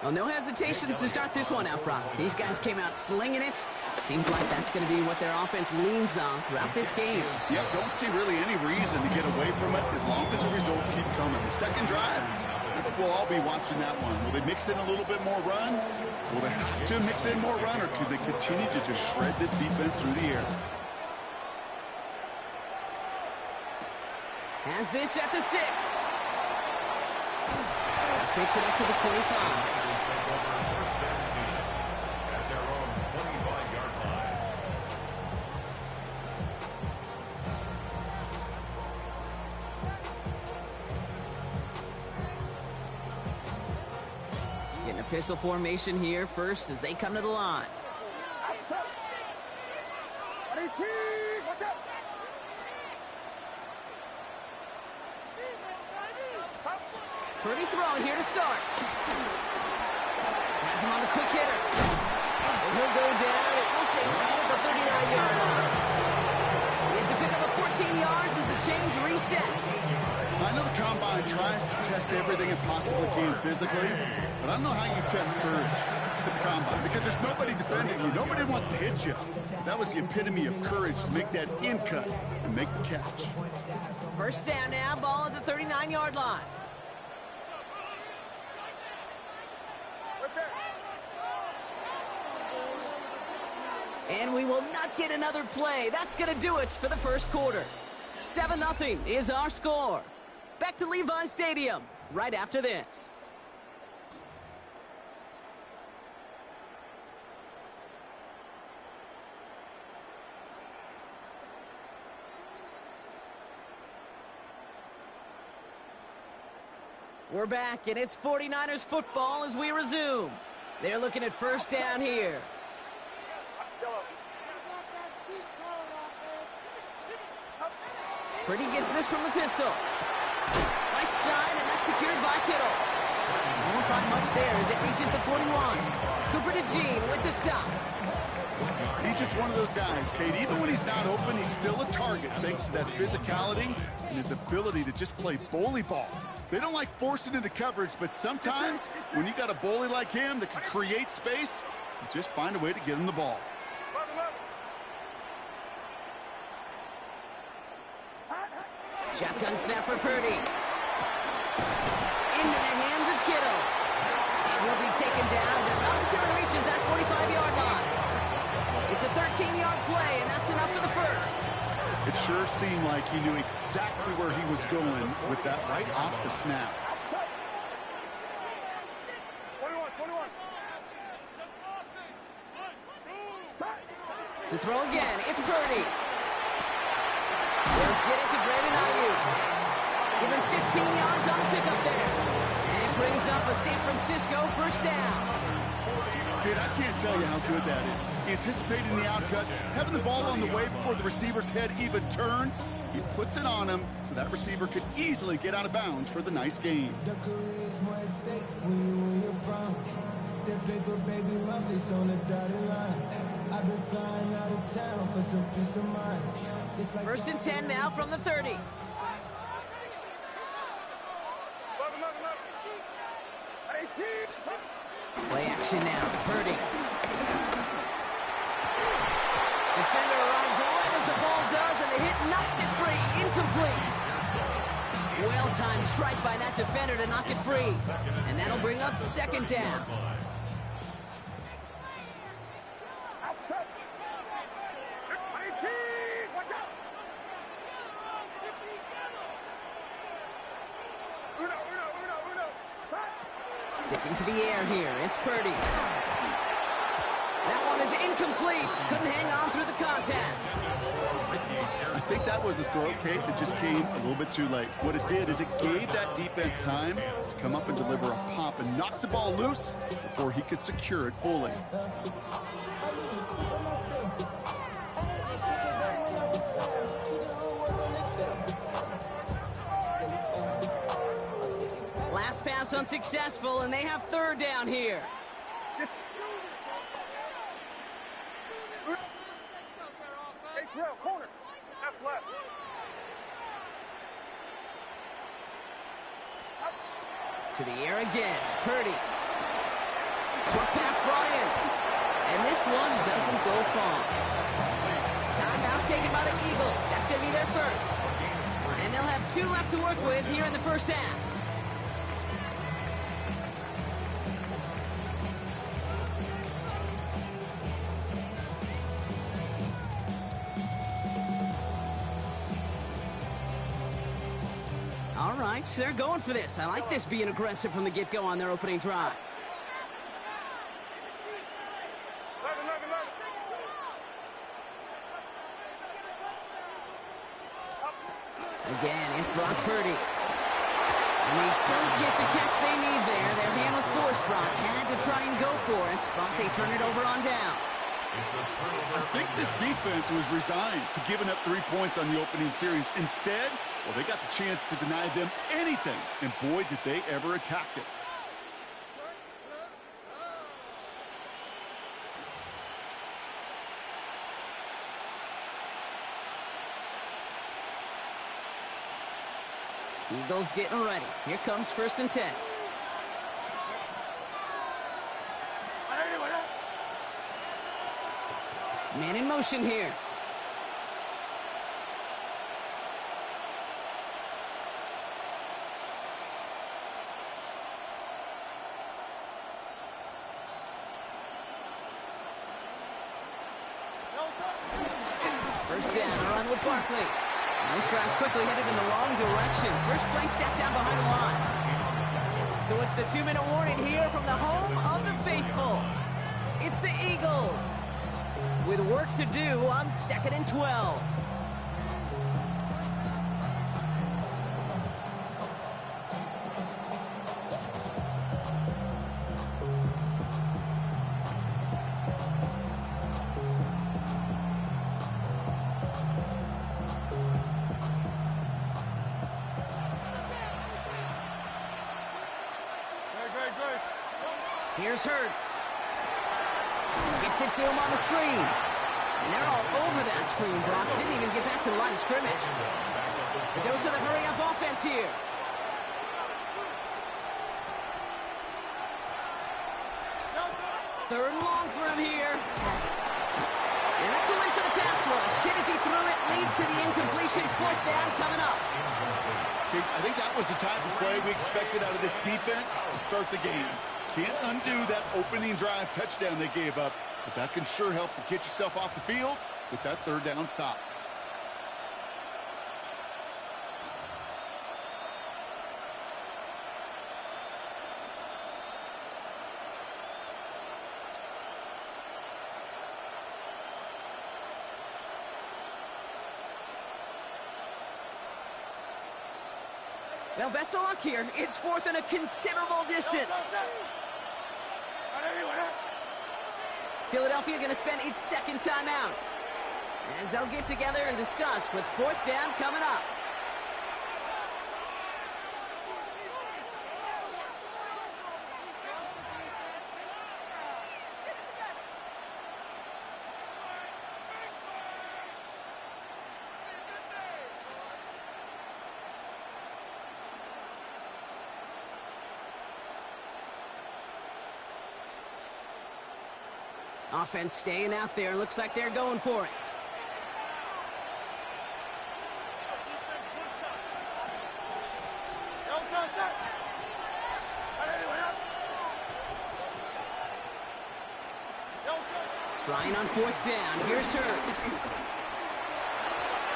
Well, no hesitations to start this one out, Brock. These guys came out slinging it. Seems like that's going to be what their offense leans on throughout this game. Yep, don't see really any reason to get away from it as long as the results keep coming. Second drive, I think we'll all be watching that one. Will they mix in a little bit more run? Will they have to mix in more run, or could they continue to just shred this defense through the air? Has this at the 6. This makes it up to the 25. At their own 25-yard line. Getting a pistol formation here first as they come to the line. Purdy throwing here to start. Has him on the quick hitter. And he'll go down, and we'll say right at the 39-yard line. It's a pickup of 14 yards as the chains reset. I know the Combine tries to test everything it possibly can physically, but I don't know how you test courage at the Combine because there's nobody defending you. Nobody wants to hit you. That was the epitome of courage to make that in cut and make the catch. First down now, ball at the 39-yard line. And we will not get another play. That's going to do it for the first quarter. 7-0 is our score. Back to Levi Stadium right after this. We're back, and it's 49ers football as we resume. They're looking at first down here. Purdy gets this from the pistol. Right side, and that's secured by Kittle. Won't find much there as it reaches the 41. Cooper to Jean with the stop. He's just one of those guys, Kate. Even when he's not open, he's still a target thanks to that physicality and his ability to just play bully ball. They don't like forcing into coverage, but sometimes when you got a bully like him that can create space, you just find a way to get him the ball. Shotgun snap for Purdy. Into the hands of Kittle. And he'll be taken down, but not until he reaches that 45-yard line. It's a 13-yard play, and that's enough for the first. It sure seemed like he knew exactly where he was going with that right off the snap. 21. To throw again, it's Purdy. They'll get it to Brandon Ayuk. Give him 15 yards on the pickup there. And it brings up a San Francisco first down. Kid, I can't tell you how good that is. Anticipating the outcut, having the ball on the way before the receiver's head even turns, he puts it on him so that receiver could easily get out of bounds for the nice gain. The career is more at stake when you're proud. That paper, baby, my face on the dotted line. I've been flying out of town for some peace of mind. It's like First and 10 now from the 30. Play action now. Purdy. Defender arrives right as the ball does, and the hit knocks it free. Incomplete. Well-timed strike by that defender to knock it free. And that'll bring up second down. Sticking to the air here. It's Purdy. That one is incomplete. Couldn't hang on through the contact. I think that was a throw, Kate, that just came a little bit too late. What it did is it gave that defense time to come up and deliver a pop and knock the ball loose before he could secure it fully. Last pass unsuccessful, and they have third down here. Corner. That's left. To the air again. Purdy. Short pass brought in. And this one doesn't go far. Timeout taken by the Eagles. That's going to be their first. And they'll have 2 left to work with here in the first half. All right, so they're going for this. I like this being aggressive from the get-go on their opening drive. Again, it's Brock Purdy. And they don't get the catch they need there. Their hand was forced. Brock had to try and go for it, but they turn it over on downs. I think this defense was resigned to giving up 3 points on the opening series. Instead, well, they got the chance to deny them anything, and boy, did they ever attack it. Eagles getting ready. Here comes first and 10. Man in motion here. First down, a run with Barkley. This drive's quickly headed in the wrong direction. First play set down behind the line. So it's the 2-minute warning here from the home of the faithful. It's the Eagles with work to do on 2nd and 12. Here's Hurts. Gets it to him on the screen. And they're all over that screen, Brock. Didn't even get back to the line of scrimmage. A dose of the hurry-up offense here. Third and long for him here. And that's a win for the pass rush. Hit as he threw it, leads to the incompletion. 4th down coming up. I think that was the type of play we expected out of this defense to start the game. Can't undo that opening drive touchdown they gave up, but that can sure help to get yourself off the field with that 3rd down stop. Well, best of luck here. It's 4th and a considerable distance. Philadelphia going to spend its 2nd timeout as they'll get together and discuss with 4th down coming up. Offense staying out there. Looks like they're going for it. Trying on 4th down. Here's Hurts.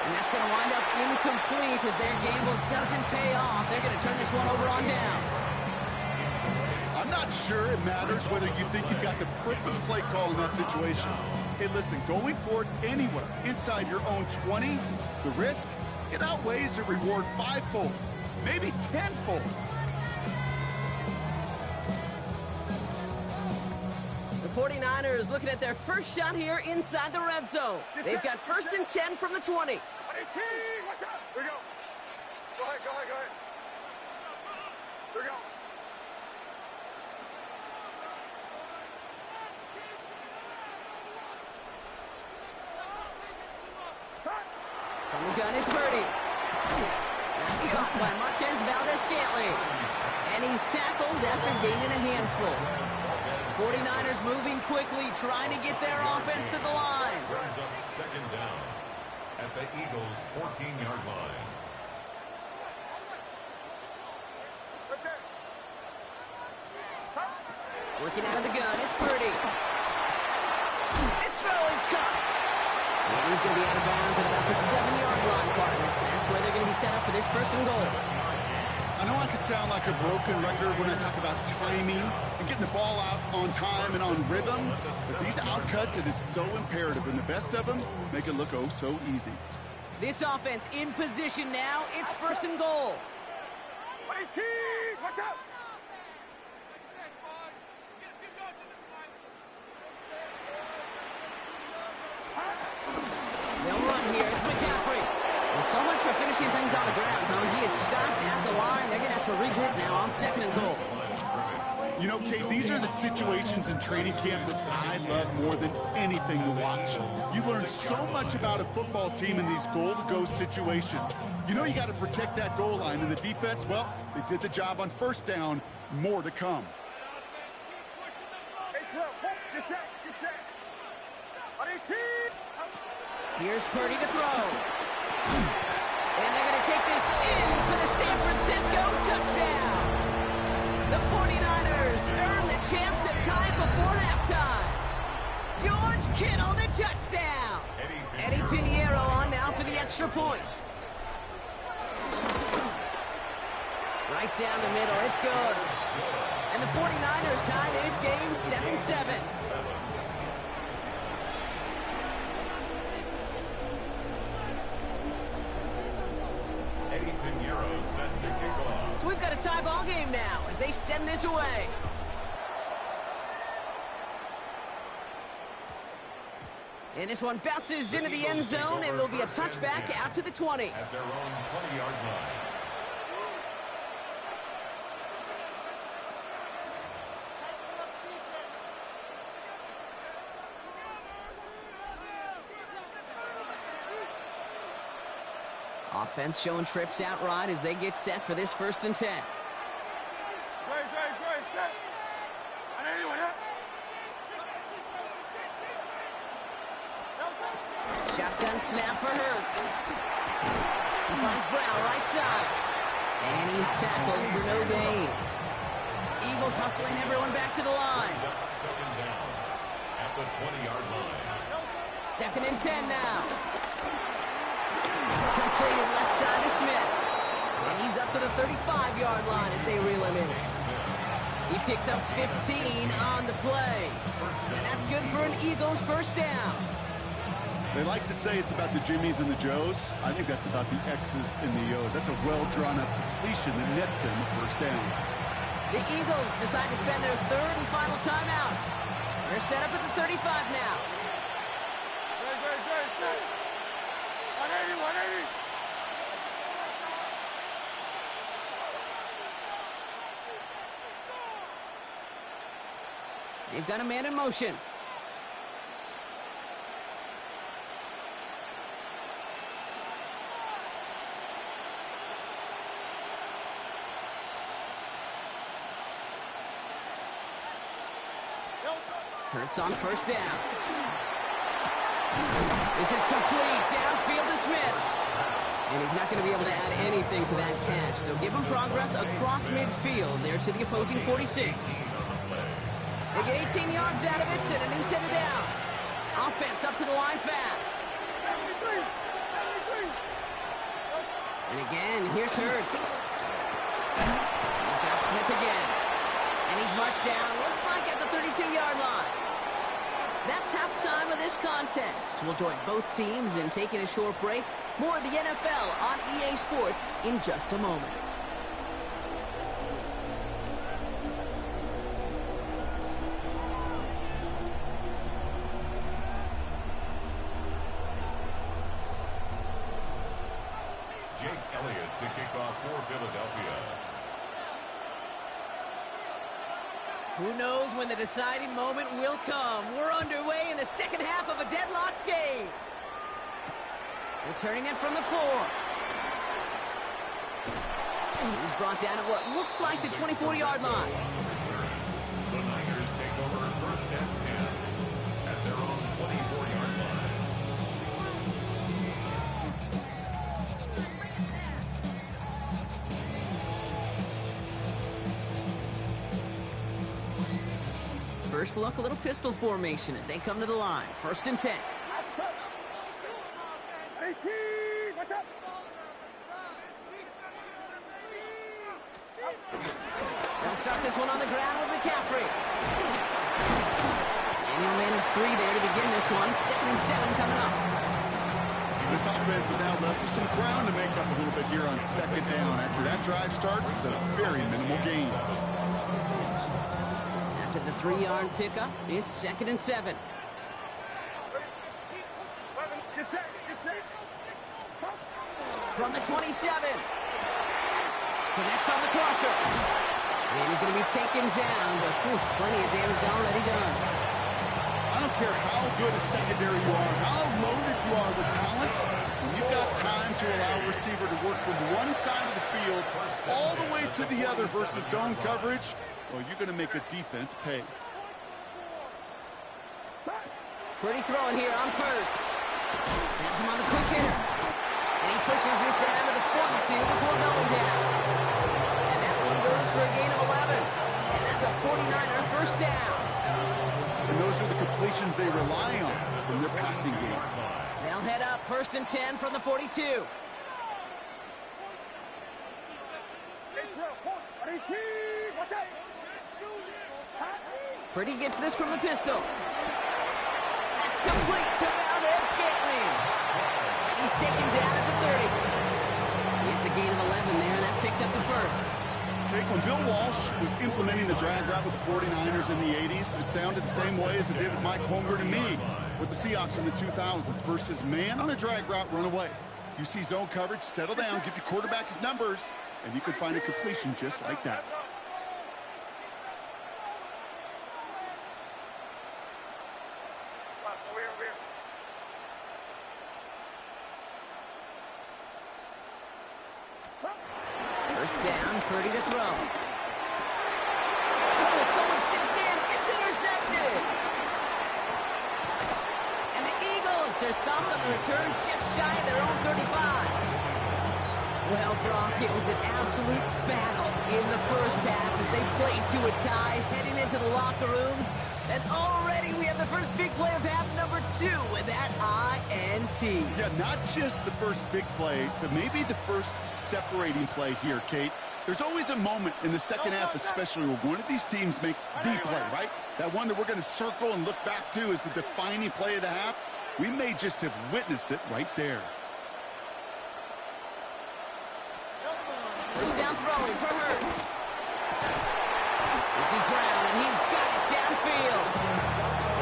And that's going to wind up incomplete as their gamble doesn't pay off. They're going to turn this one over on downs. I'm not sure it matters whether you think you've got the perfect play call in that situation. Hey, listen, going for it anywhere inside your own 20, the risk, it outweighs the reward 5-fold, maybe 10-fold. The 49ers looking at their first shot here inside the red zone. They've got 1st and 10 from the 20. Watch out. Here we go. Go ahead. Here we go. From the gun is Purdy. That's caught by Marquez Valdes-Scantling. And he's tackled after gaining a handful. 49ers moving quickly, trying to get their offense to the line. Brings up 2nd down at the Eagles' 14-yard line. Working out of the gun, it's Purdy. This throw is caught. And he's going to be out of bounds at about the 7-yard line, partner. That's where they're going to be set up for this 1st and goal. I know I could sound like a broken record when I talk about timing and getting the ball out on time and on rhythm, but these outcuts, it is so imperative, and the best of them make it look oh so easy. This offense in position now. It's 1st and goal. Watch out. They'll run here. It's McCaffrey. Well, so much for finishing things on the ground, huh? He is stopped at the line. They're going to have to regroup now on 2nd and goal. You know, Kate, these are the situations in training camp that I love more than anything to watch. You learn so much about a football team in these goal-to-go situations. You know you got to protect that goal line, and the defense, well, they did the job on 1st down. More to come. Here's Purdy to throw. And they're going to take this in for the San Francisco touchdown. The 49ers earn the chance to tie before halftime. George Kittle, the touchdown. Eddie Pinheiro on now for the extra point. Right down the middle, it's good. And the 49ers tie this game 7-7. Eddie Pinheiro set to kick off. So we've got a tie ball game now as they send this away. And this one bounces into the end zone, and it'll be a touchback out to the 20. At their own 20-yard line. Offense showing trips out right as they get set for this 1st and 10. Shotgun snap for Hurts. He finds Brown right side. And he's tackled for no gain. Eagles hustling everyone back to the line. Second down at the 20-yard line. 2nd and 10 now. Completed left side to Smith. And he's up to the 35-yard line as they reel him in. He picks up 15 on the play. And that's good for an Eagles 1st down. They like to say it's about the Jimmies and the Joes. I think that's about the X's and the O's. That's a well-drawn-up completion that nets them a 1st down. The Eagles decide to spend their 3rd and final timeout. They're set up at the 35 now. 180. They've got a man in motion. Hurts on 1st down. This is complete. Downfield to Smith. And he's not going to be able to add anything to that catch. So give him progress across midfield there to the opposing 46. They get 18 yards out of it and a new set of downs. Offense up to the line fast. And again, here's Hurts. He's got Smith again. And he's marked down, looks like at the 32-yard line. That's halftime of this contest. We'll join both teams in taking a short break. More of the NFL on EA Sports in just a moment. Jake Elliott to kick off for Philadelphia. Who knows when the deciding moment will come? We're underway in the 2nd half of a deadlocked game. Returning it from the 4. He's brought down at what looks like the 24-yard line. The Niners take over 1st and 10 at their own 24-yard line. First look, a little pistol formation as they come to the line. 1st and 10. 18, what's up? They'll start this one on the ground with McCaffrey. And he'll manage 3 there to begin this one. 2nd and 7 coming up. This offense is now left with some ground to make up a little bit here on 2nd down. After that drive starts with a very minimal gain. After the 3-yard pickup, it's 2nd and 7. Get set. From the 27. Connects on the crosser. And he's going to be taken down, but plenty of damage already done. I don't care how good a secondary you are, how loaded you are with talent, when you've got time to allow a receiver to work from one side of the field all the way to the other versus zone coverage, well, you're going to make a defense pay. Pretty throwing here on 1st. Has him on the quick hitter. And he pushes this down to the 42 before going down. And that one goes for a gain of 11. And that's a 49er 1st down. And those are the completions they rely on in their passing game. They'll head up 1st and 10 from the 42. Purdy gets this from the pistol. That's complete to Valdez-Scantling. And he's taken down at the 30. It's a gain of 11 there, and that picks up the first. Jake, when Bill Walsh was implementing the drag route with the 49ers in the 80s, it sounded the same way as it did with Mike Holmgren and me with the Seahawks in the 2000s versus man on a drag route, run away. You see zone coverage, settle down, give your quarterback his numbers, and you can find a completion just like that. First down, Purdy to throw. Oh, someone stepped in. It's intercepted. And the Eagles are stopped on the return just shy of their own 35. Well, Brock, it was an absolute battle in the first half as they played to a tie, heading into the locker rooms. And already we have the first big play of half number 2 with that INT. Yeah, not just the first big play, but maybe the first separating play here, Kate. There's always a moment in the second half, especially where one of these teams makes the play, right? That one that we're going to circle and look back to as the defining play of the half. We may just have witnessed it right there. First down throwing for Hurts. This is Brown, and he's got it downfield.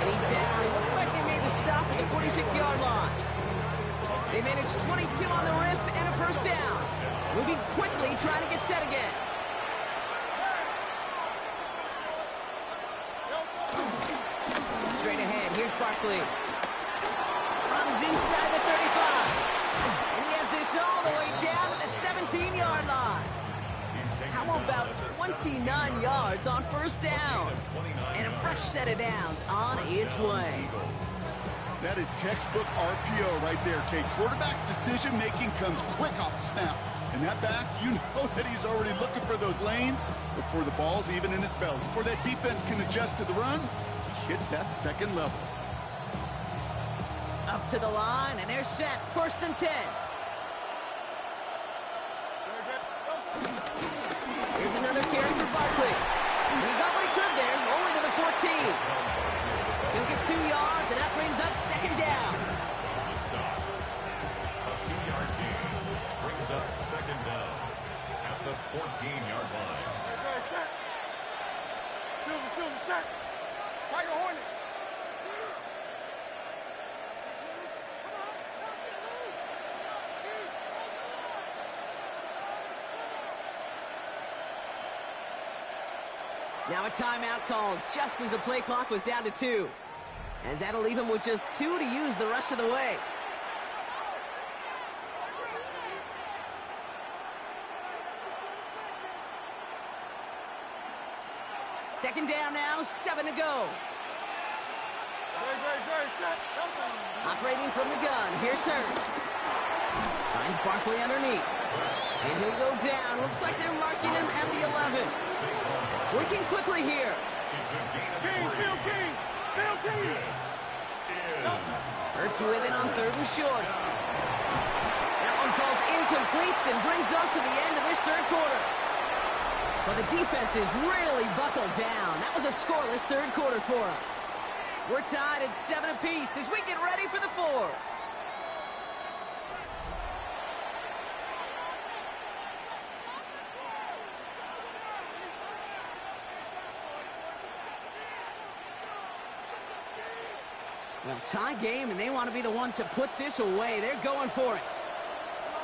And he's down. It looks like they made the stop at the 46-yard line. They managed 22 on the rip and a first down. Moving quickly, trying to get set again. Straight ahead, here's Barkley. Runs inside the 35. And he has this all the way down to the 17-yard line. How about 29 yards on first down? And a fresh set of downs on its way. That is textbook RPO right there, Kate. Quarterback's decision-making comes quick off the snap. And that back, you know that he's already looking for those lanes before the ball's even in his belt. Before that defense can adjust to the run, he hits that second level. Up to the line, and they're set. 1st and 10. Here's another carry for Barkley. And he got what he could there, only to the 14. He'll get 2 yards, and that brings up second down. A 2-yard gain brings up second down at the 14-yard line. Silver, set. Tiger Hornet. Now a timeout called just as the play clock was down to 2. As that'll leave him with just 2 to use the rest of the way. Second down now, 7 to go. Operating from the gun, here's Hurts. Finds Barkley underneath. And he'll go down. Looks like they're marking him at the 11. Working quickly here. Hurts with it on 3rd and short. That one falls incomplete and brings us to the end of this 3rd quarter. Well, the defense is really buckled down. That was a scoreless 3rd quarter for us. We're tied at 7 apiece as we get ready for the 4th. Well, tie game, and they want to be the ones to put this away. They're going for it.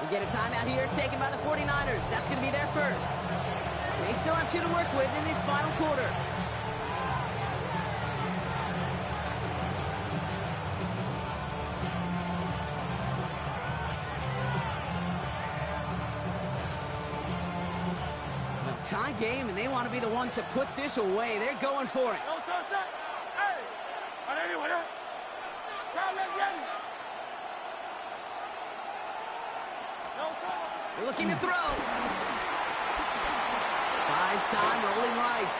We get a timeout here taken by the 49ers. That's going to be their first. They still have 2 to work with in this final quarter. Well, tie game, and they want to be the ones to put this away. They're going for it. Looking to throw. Buys time, rolling right.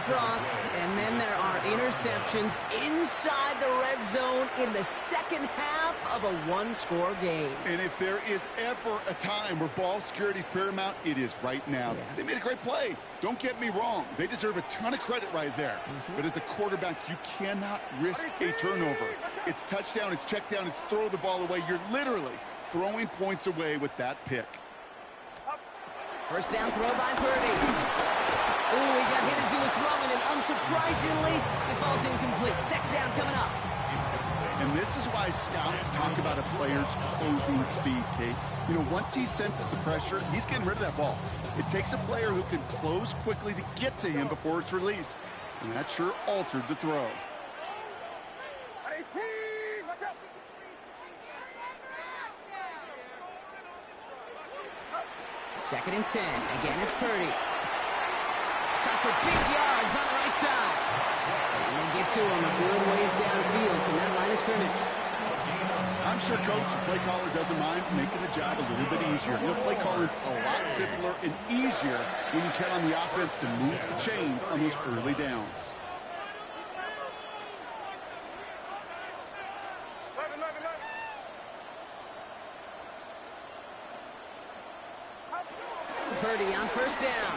Brock. And then there are interceptions inside the red zone in the second half of a one-score game. And if there is ever a time where ball security is paramount, it is right now. Yeah. They made a great play. Don't get me wrong. They deserve a ton of credit right there. But as a quarterback, you cannot risk a turnover. It's touchdown, it's check down, it's throw the ball away. You're literally throwing points away with that pick. First down throw by Purdy. Ooh, he got hit as he was throwing, and unsurprisingly, it falls incomplete. Second down coming up. And this is why scouts talk about a player's closing speed, Kate. You know, once he senses the pressure, he's getting rid of that ball. It takes a player who can close quickly to get to him before it's released. And that sure altered the throw. 18, watch out. Second and 10. Again, it's Purdy. Got for big yards on the right side. And they get to him a good ways downfield from that line of scrimmage. I'm sure Coach, the play caller, doesn't mind making the job a little bit easier. You know, play calling's a lot simpler and easier when you count on the offense to move the chains on those early downs. Purdy on first down.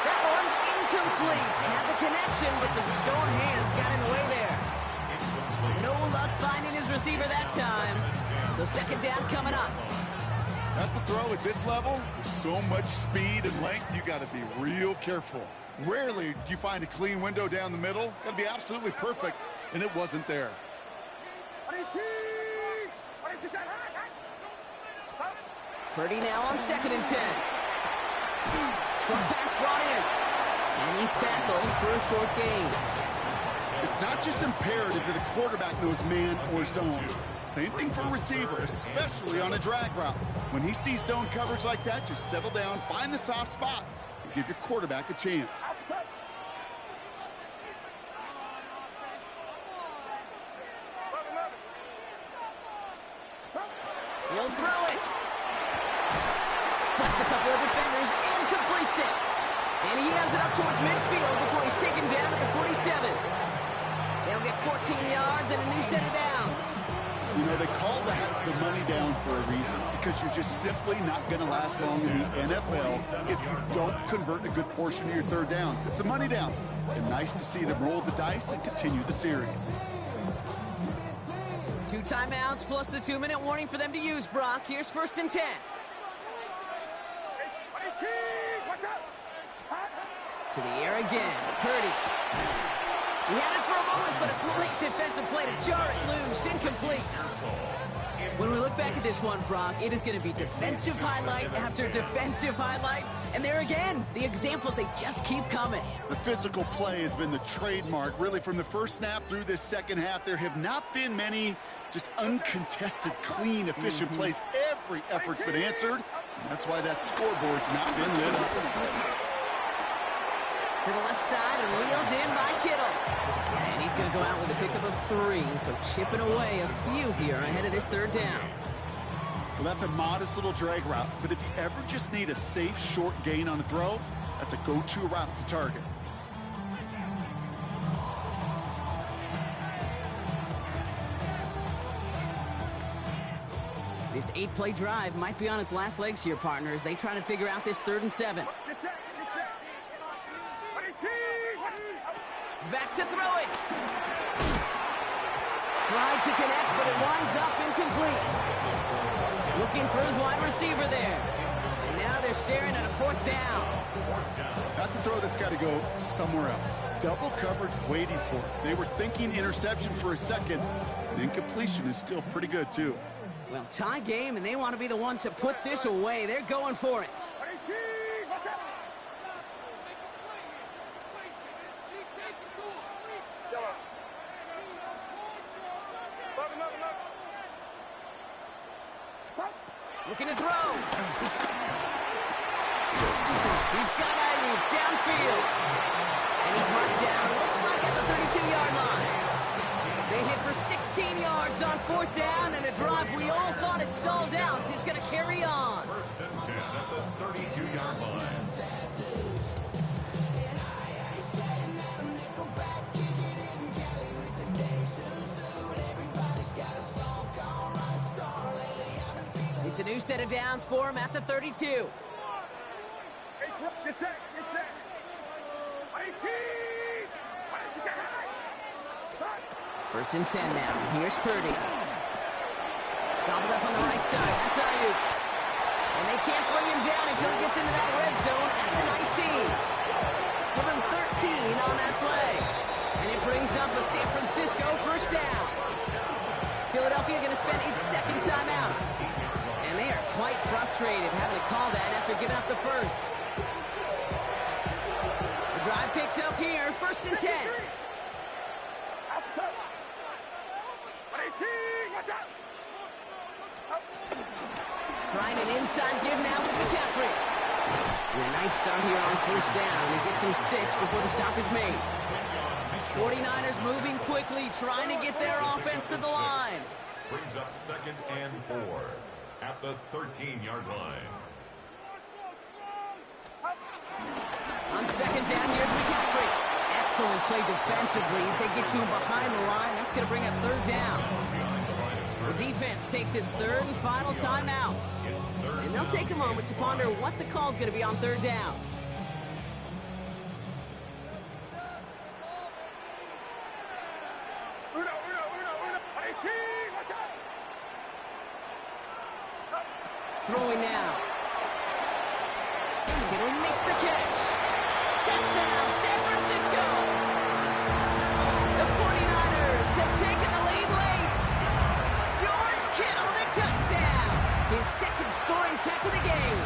That one's incomplete. Had the connection, but some stone hands got in the way there. No luck finding his receiver that time. So second down coming up. That's a throw at this level. With so much speed and length, you got to be real careful. Rarely do you find a clean window down the middle. Got to be absolutely perfect, and it wasn't there. Purdy now on second and 10. Short pass brought in. And he's tackled for a short gain. It's not just imperative that a quarterback knows man or zone. Same thing for a receiver, especially on a drag route. When he sees zone coverage like that, just settle down, find the soft spot, and give your quarterback a chance. He'll throw it. Splits a couple of defenders and completes it. And he has it up towards midfield before he's taken down at the 47. They'll get 14 yards and a new set of downs. You know, they call that the money down for a reason, because you're just simply not going to last long in the NFL if you don't convert a good portion of your third downs. It's the money down. And nice to see them roll the dice and continue the series. 2 timeouts plus the 2-minute warning for them to use, Brock. Here's first and 10. To the air again. Purdy. He had it for a moment, but a great defensive play to jar it loose. Incomplete. When we look back at this one, Brock, it is going to be defensive highlight after defensive highlight. And there again, the examples, they just keep coming. The physical play has been the trademark. Really, from the first snap through this second half, there have not been many just uncontested, clean, efficient plays. Every effort's been answered. And that's why that scoreboard's not been lit up. To the left side and reeled in by Kittle. And he's going to go out with a pickup of 3. So chipping away a few here ahead of this third down. Well, that's a modest little drag route. But if you ever just need a safe, short gain on a throw, that's a go-to route to target. This 8-play drive might be on its last legs here, partners. They try to figure out this 3rd and 7. Back to throw it. Tried to connect, but it winds up incomplete. Looking for his wide receiver there. And now they're staring at a 4th down. That's a throw that's got to go somewhere else. Double coverage waiting for it. They were thinking interception for a second. And incompletion is still pretty good, too. Well, tie game, and they want to be the ones to put this away. They're going for it. Looking to throw. He's got Ayuk downfield. And he's marked down, looks like at the 32-yard line. They hit for 16 yards on 4th down, and a drive we all thought had stalled out is going to carry on. First and 10 at the 32-yard line. It's a new set of downs for him at the 32. Get set. 18. First and 10 now. Here's Purdy. Gobbled up on the right side. That's Ayuk. And they can't bring him down until he gets into that red zone at the 19. Give him 13 on that play. And it brings up a San Francisco first down. Philadelphia going to spend its second timeout. And they are quite frustrated having to call that after giving up the first. The drive picks up here. First and 10. Trying an inside give now with McCaffrey. And a nice start here on first down. He gets him 6 before the stop is made. 49ers moving quickly, trying to get their offense to the line. Brings up 2nd and 4 at the 13-yard line. On second down, here's McCaffrey. Excellent play defensively as they get to him behind the line. That's going to bring up third down. The defense takes its third and final timeout. And they'll take a moment to ponder what the call is going to be on third down. Throwing now. Kittle makes the catch. Touchdown, San Francisco. The 49ers have taken the lead late. George Kittle, the touchdown. His second scoring catch of the game.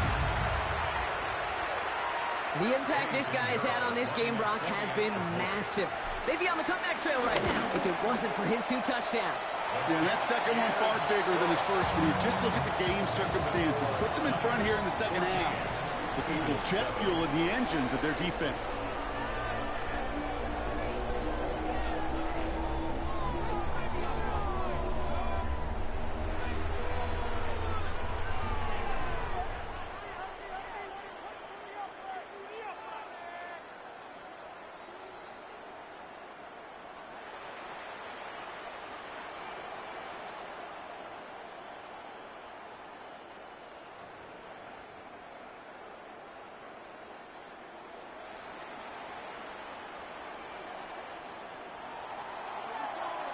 The impact this guy has had on this game, Brock, has been massive. They'd be on the comeback trail right now if it wasn't for his 2 touchdowns. Yeah, and that second one far bigger than his first one. You just look at the game circumstances. Puts him in front here in the second half. Puts a little jet fuel in the engines of their defense.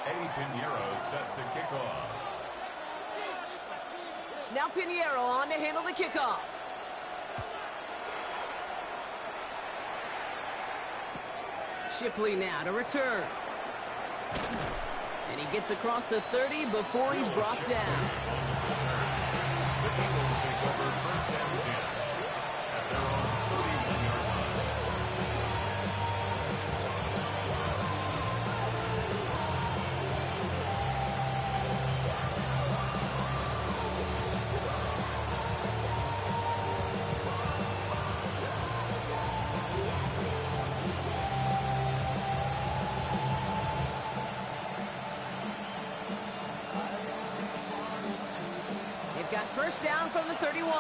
Eddie Pinheiro set to kick off. Now Pinheiro on to handle the kickoff. Shipley now to return. And he gets across the 30 before he's brought down. The Eagles take over first and 10 at their own 41-yard line. Got first down from the 31.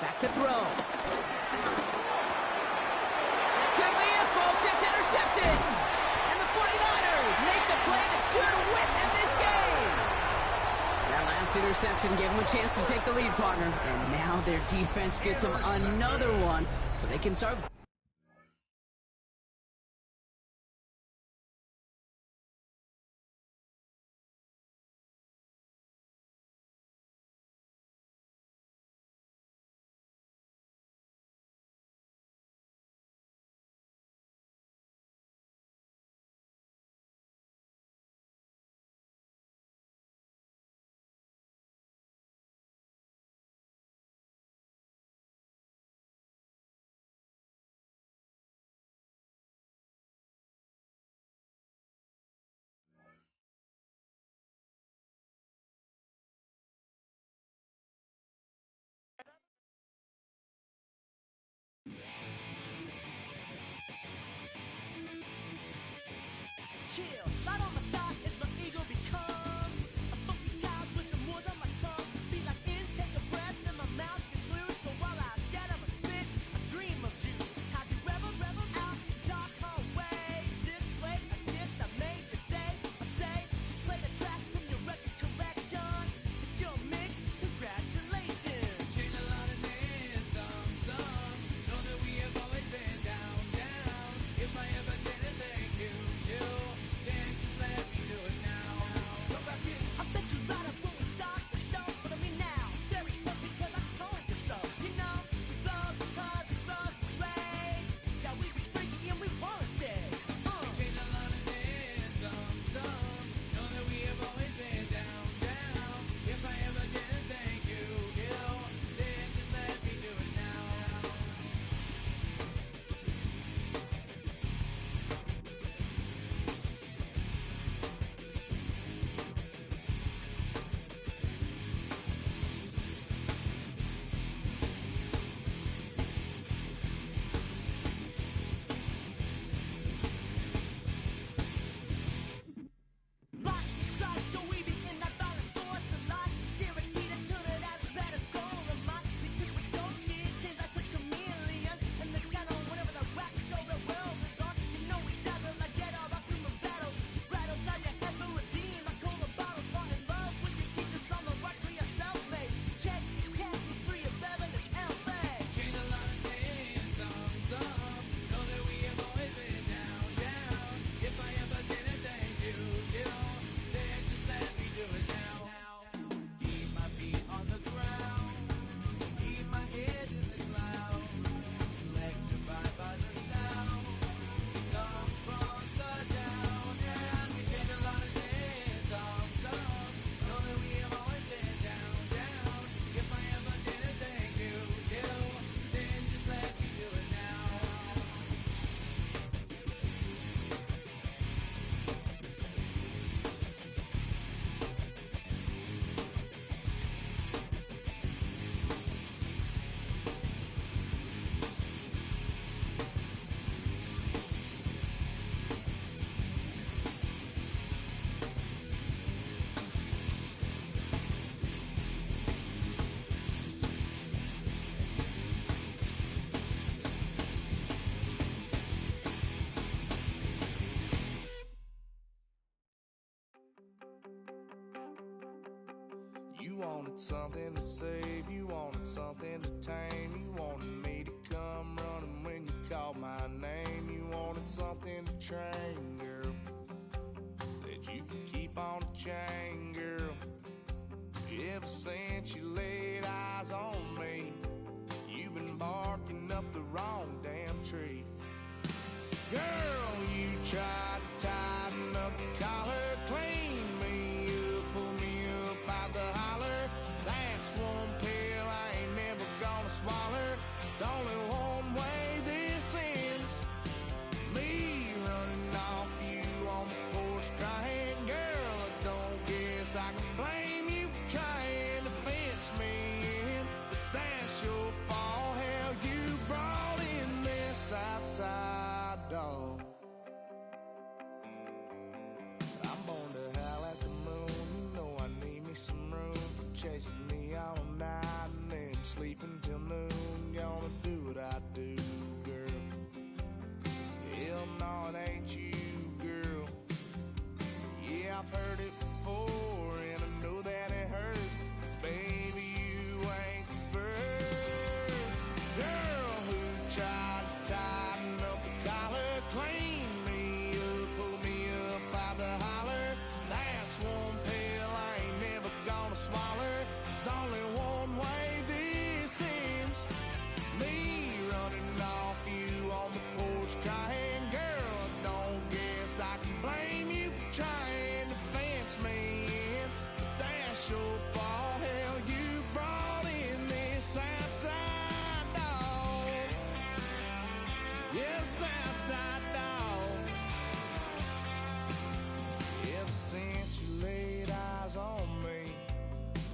Back to throw. That could be it, folks. It's intercepted. And the 49ers make the play that should win them this game. That last interception gave them a chance to take the lead, partner. And now their defense gets them another one, so they can start. Chill, right on my side as my ego becomes a funky child with some words on my tongue. Feel like in, take a breath, and my mouth gets loose. So while I scatter my spit, I dream. wanted something to save, you wanted something to tame. You wanted me to come running when you called my name. You wanted something to train, girl, that you could keep on the chain, girl. Ever since you laid eyes on me, you've been barking up the wrong damn tree. Girl, you tried to tighten up the collar, clean me up, pull me up out the holler. That's one pill I ain't never gonna swallow. It's only one way this ends. Me running off you on the porch crying. Girl, I don't guess I can blame you for trying to fence me in, but that's your fault. Hell, you brought in this outside dog. I'm born to howl at the moon. You know I need me some room for chasing me all night and then sleeping till noon. Gonna do what I do, girl. Hell no, it ain't you, girl. Yeah, I've heard it before and I know that it hurts. Baby, you ain't the first girl who tried to tighten up the collar, clean me up, pull me up out the holler. That's one pill I ain't never gonna swallow. It's only one way this ends. Me running off you on the porch crying. Girl, I don't guess I can blame you for trying to fence me in, but that's your fault. Hell, you brought in this outside dog. Yes, outside dog. Ever since you laid eyes on me,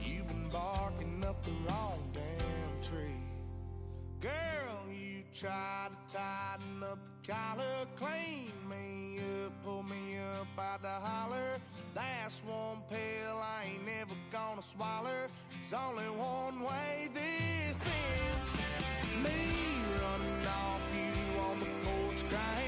you've been barking up the wrong damn tree. Girl, you tried to tighten up the collar, clean me up, pull me up out the holler. That's one pill I ain't never gonna swallow. There's only one way this ends. Me running off you on the porch crying.